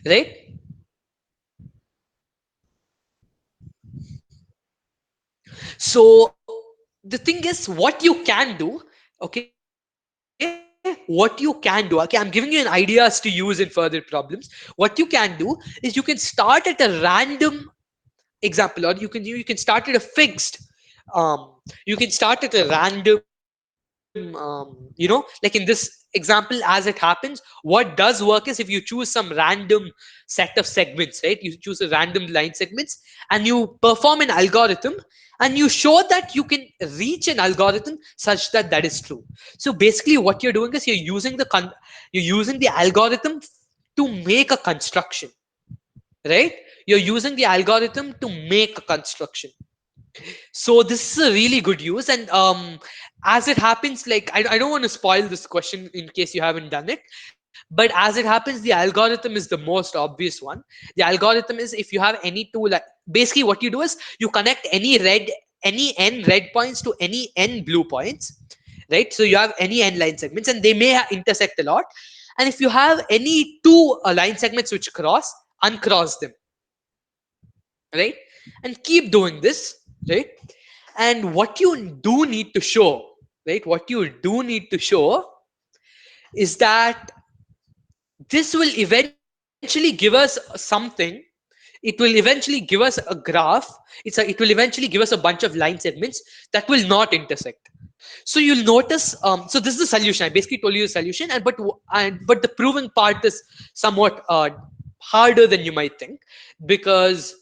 right? So the thing is, what you can do, okay, what you can do, okay, I'm giving you an ideas to use in further problems. What you can do is you can start at a random example, or you can start at a fixed you can start at a random like in this example, as it happens, what does work is if you choose some random set of segments, right? You choose a random line segments, and you perform an algorithm, and you show that you can reach an algorithm such that that is true. So basically what you're doing is you're using the algorithm to make a construction, right? You're using the algorithm to make a construction. So this is a really good use. And as it happens, like, I don't want to spoil this question in case you haven't done it, but as it happens, the algorithm is the most obvious one. The algorithm is, if you have any two, like, basically what you do is you connect any n red points to any n blue points, right? So you have any n line segments, and they may intersect a lot. And if you have any two line segments which cross, uncross them, right? And keep doing this, right? And what you do need to show, right? What you do need to show is that this will eventually give us something. It will eventually give us a graph. It will eventually give us a bunch of line segments that will not intersect. So you'll notice, so this is the solution. I basically told you the solution, but the proving part is somewhat harder than you might think, because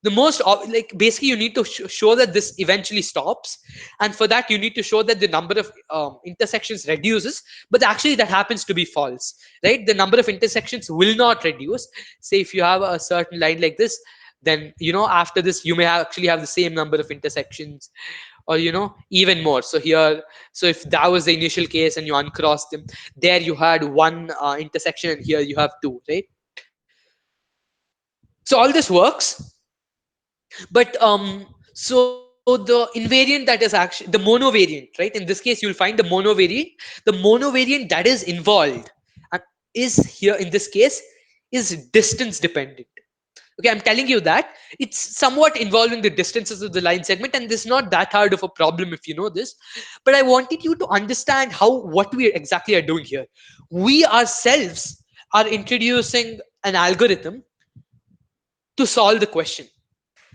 like, basically you need to show that this eventually stops, and for that you need to show that the number of intersections reduces. But actually that happens to be false, right? The number of intersections will not reduce. Say if you have a certain line like this, then after this you may actually have the same number of intersections, or even more. So here, so if that was the initial case and you uncrossed them, there you had one intersection, and here you have two, right? So all this works, but so the invariant that is actually the monovariant, right? In this case, you'll find the monovariant. The monovariant that is involved and is here in this case is distance dependent. Okay, I'm telling you that it's somewhat involving the distances of the line segment, and this is not that hard of a problem if you know this. But I wanted you to understand how what we exactly are doing here. We ourselves are introducing an algorithm to solve the question.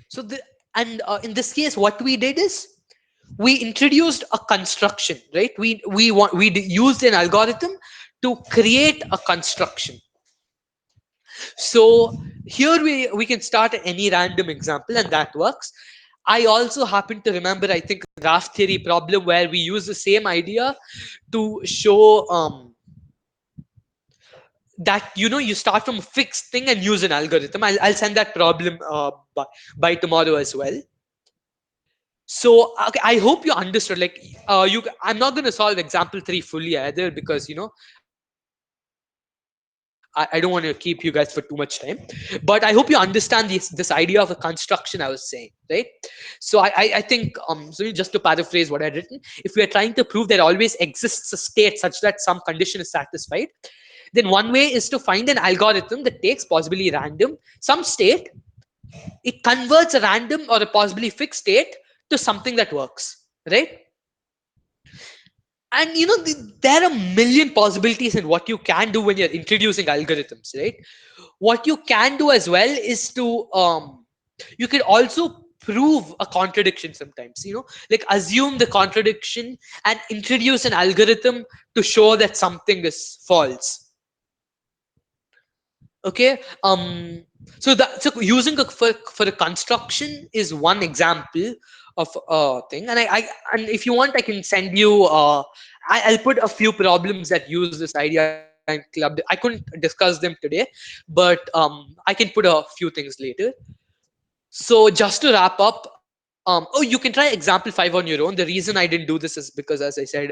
So the and in this case, what we did is we introduced a construction, right? Used an algorithm to create a construction. So here we can start any random example, and that works. I also happen to remember, I think, graph theory problem where we use the same idea to show that you start from a fixed thing and use an algorithm. I'll send that problem by tomorrow as well. So okay, I hope you understood. Like, I'm not going to solve example 3 fully either, because I don't want to keep you guys for too much time. But I hope you understand this idea of a construction I was saying, right? So I think so just to paraphrase what I'd written, if we are trying to prove there always exists a state such that some condition is satisfied, then one way is to find an algorithm that takes possibly random some state, it converts a random or a possibly fixed state to something that works, right? And there are a million possibilities in what you can do when you're introducing algorithms, right? What you can do as well is to you can also prove a contradiction sometimes, like assume the contradiction and introduce an algorithm to show that something is false. Okay. So using for a construction is one example of a thing. And if you want, I can send you I'll put a few problems that use this idea in club. I couldn't discuss them today, but I can put a few things later. So just to wrap up, oh, you can try example 5 on your own. The reason I didn't do this is because, as I said,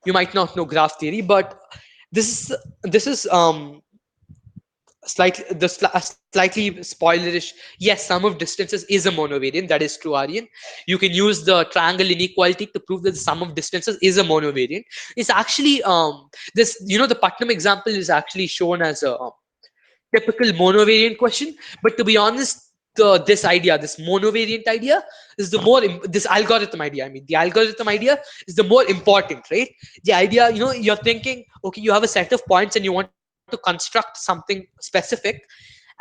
you might not know graph theory, but this is slightly spoilerish. Yes, sum of distances is a monovariant. That is true, Aryan. You can use the triangle inequality to prove that the sum of distances is a monovariant. It's actually this the Putnam example is actually shown as a typical monovariant question. But to be honest, this idea, this monovariant idea, is this algorithm idea. I mean, the algorithm idea is the more important, right? The idea, you're thinking, okay, you have a set of points and you want to construct something specific,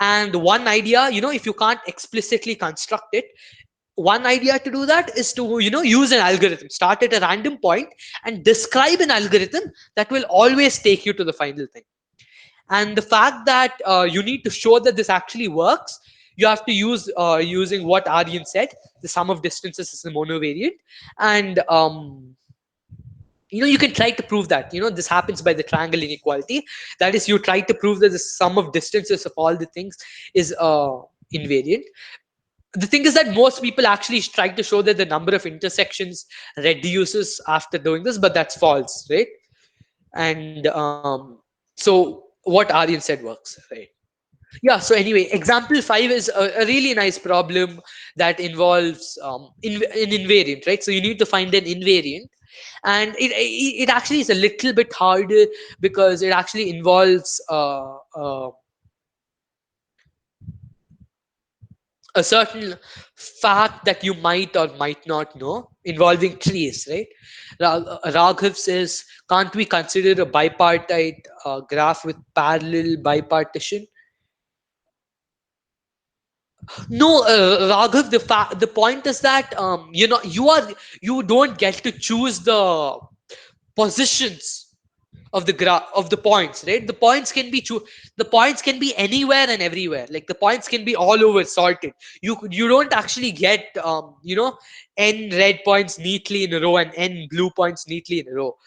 and one idea, if you can't explicitly construct it, one idea to do that is to use an algorithm, start at a random point and describe an algorithm that will always take you to the final thing. And the fact that you need to show that this actually works, you have to use using what Aryan said, the sum of distances is the monovariant. And you can try to prove that this happens by the triangle inequality. That is, you try to prove that the sum of distances of all the things is invariant. The thing is that most people actually try to show that the number of intersections reduces after doing this, but that's false, right? And so what Aryan said works, right? Yeah, so anyway, example 5 is a really nice problem that involves an invariant, right? So you need to find an invariant, and it actually is a little bit harder because it actually involves a certain fact that you might or might not know involving trees, right? Raghav says, can't we consider a bipartite graph with parallel bipartition? No, Raghav, the point is that you don't get to choose the positions of the graph of the points, right? The points can be anywhere and everywhere. Like the points can be all over sorted. You don't actually get n red points neatly in a row and n blue points neatly in a row.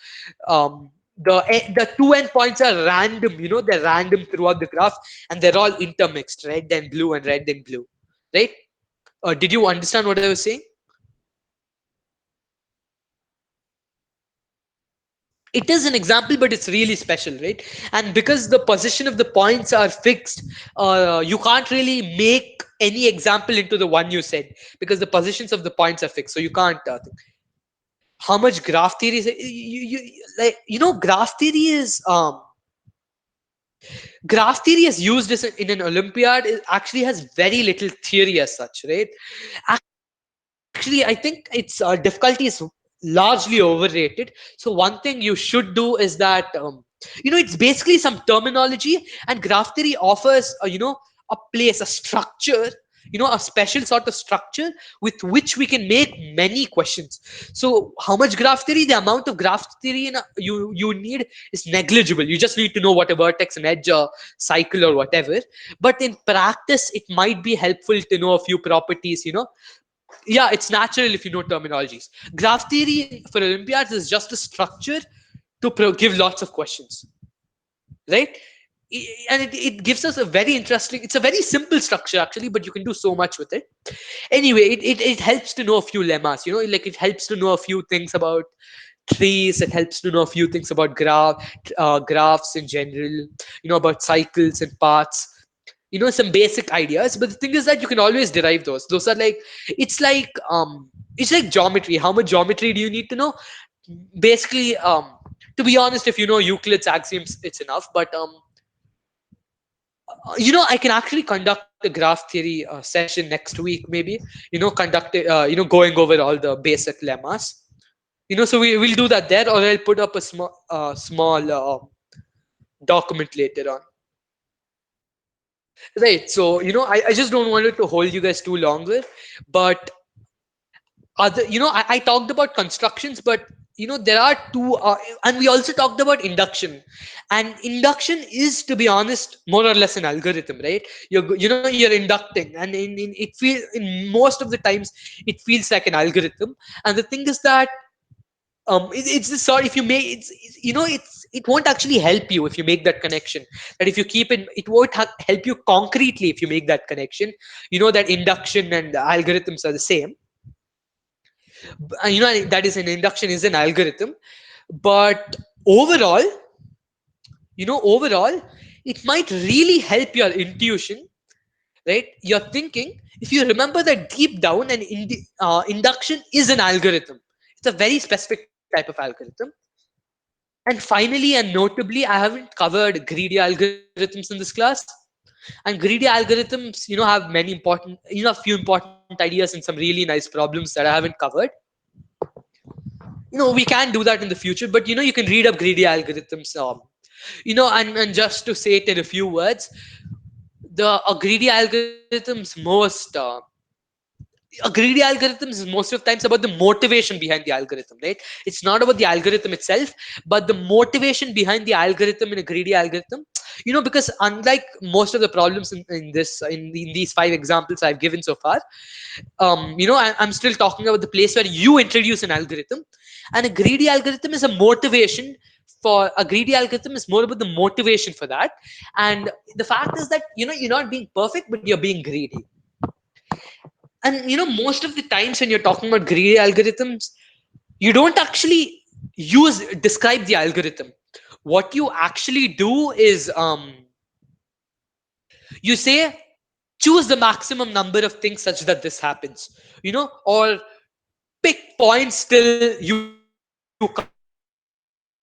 The two endpoints are random. They're random throughout the graph, and they're all intermixed, red then blue and red then blue. right? Did you understand what I was saying? It is an example, but it's really special, right? And because the position of the points are fixed, you can't really make any example into the one you said, because the positions of the points are fixed, so you can't how much graph theory is like, graph theory is graph theory is used as in an olympiad. It actually has very little theory as such, right? Actually, I think its difficulty is largely overrated. So one thing you should do is that it's basically some terminology, and graph theory offers a place, a structure, a special sort of structure with which we can make many questions. So how much graph theory? The amount of graph theory you need is negligible. You just need to know what a vertex, an edge, a cycle, or whatever. But in practice, it might be helpful to know a few properties. Yeah, it's natural if you know terminologies. Graph theory for olympiads is just a structure to give lots of questions, right? And it gives us a very interesting, it's a very simple structure actually, but you can do so much with it. Anyway, it helps to know a few lemmas, like it helps to know a few things about trees. It helps to know a few things about graphs in general, about cycles and paths, some basic ideas. But the thing is that you can always derive those are like, it's like it's like geometry. How much geometry do you need to know? Basically, to be honest, if you know Euclid's axioms, it's enough. But I can actually conduct a graph theory session next week, maybe. Conduct it, going over all the basic lemmas. So will do that there, or I'll put up a small document later on. Right. So I just don't want it to hold you guys too longer. But I talked about constructions, but there are two, and we also talked about induction. And induction is, to be honest, more or less an algorithm, right? You're inducting, and in most of the times it feels like an algorithm. And the thing is that it's the sort, if you make it won't actually help you if you make that connection. That if you keep it won't help you concretely if you make that connection. That induction and algorithms are the same. That is, an induction is an algorithm. But overall, overall, it might really help your intuition, right? Your thinking, if you remember that deep down, an induction is an algorithm. It's a very specific type of algorithm. And finally and notably, I haven't covered greedy algorithms in this class. And greedy algorithms, have many important, a few important ideas and some really nice problems that I haven't covered. We can do that in the future, but you can read up greedy algorithms. And just to say it in a few words, the greedy algorithms is most of the times about the motivation behind the algorithm, right? It's not about the algorithm itself, but the motivation behind the algorithm in a greedy algorithm. Because unlike most of the problems in these five examples I've given so far, I'm still talking about the place where you introduce an algorithm. And a greedy algorithm is more about the motivation for that. And the fact is that you're not being perfect, but you're being greedy. And most of the times when you're talking about greedy algorithms, you don't actually use describe the algorithm. What you actually do is, you say, choose the maximum number of things such that this happens, or pick points till you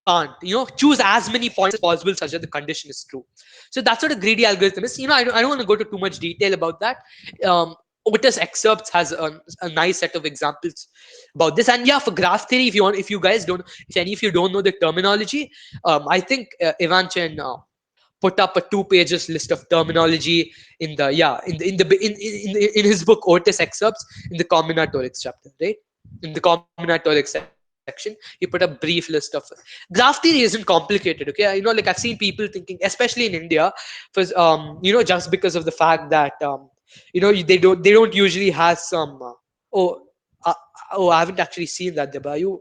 can't, choose as many points as possible such that the condition is true. So that's what a greedy algorithm is. I don't want to go to too much detail about that. Otis excerpts has a nice set of examples about this. And yeah, for graph theory, if you guys don't, if any of you don't know the terminology, I think Ivanchen put up a 2 pages list of terminology in the yeah in his book Otis excerpts, in the combinatorics chapter, right? In the combinatorics section, he put a brief list of. Graph theory isn't complicated, okay? Like I've seen people thinking, especially in India, for just because of the fact that they don't usually have some oh uh, I haven't actually seen that, Deba.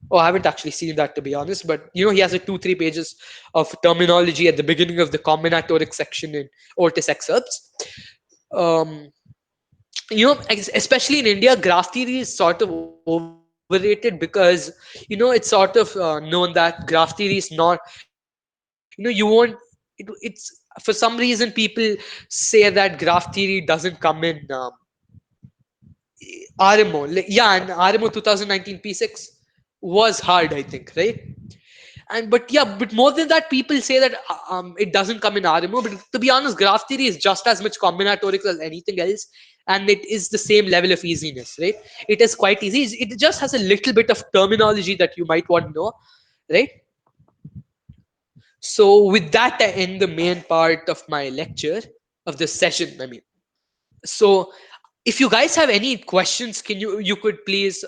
Oh, I haven't actually seen that, to be honest. But he has a 2-3 pages of terminology at the beginning of the combinatoric section in Otis excerpts. Um, especially in India, graph theory is sort of overrated because it's sort of known that graph theory is not, you won't, it's for some reason people say that graph theory doesn't come in RMO. Yeah, and RMO 2019 P6 was hard, I think, right? And but yeah, but more than that, people say that it doesn't come in RMO. But to be honest, graph theory is just as much combinatorics as anything else, and it is the same level of easiness, right? It is quite easy. It just has a little bit of terminology that you might want to know, right? So with that, I end the main part of my lecture of this session. I mean, so if you guys have any questions, can you could please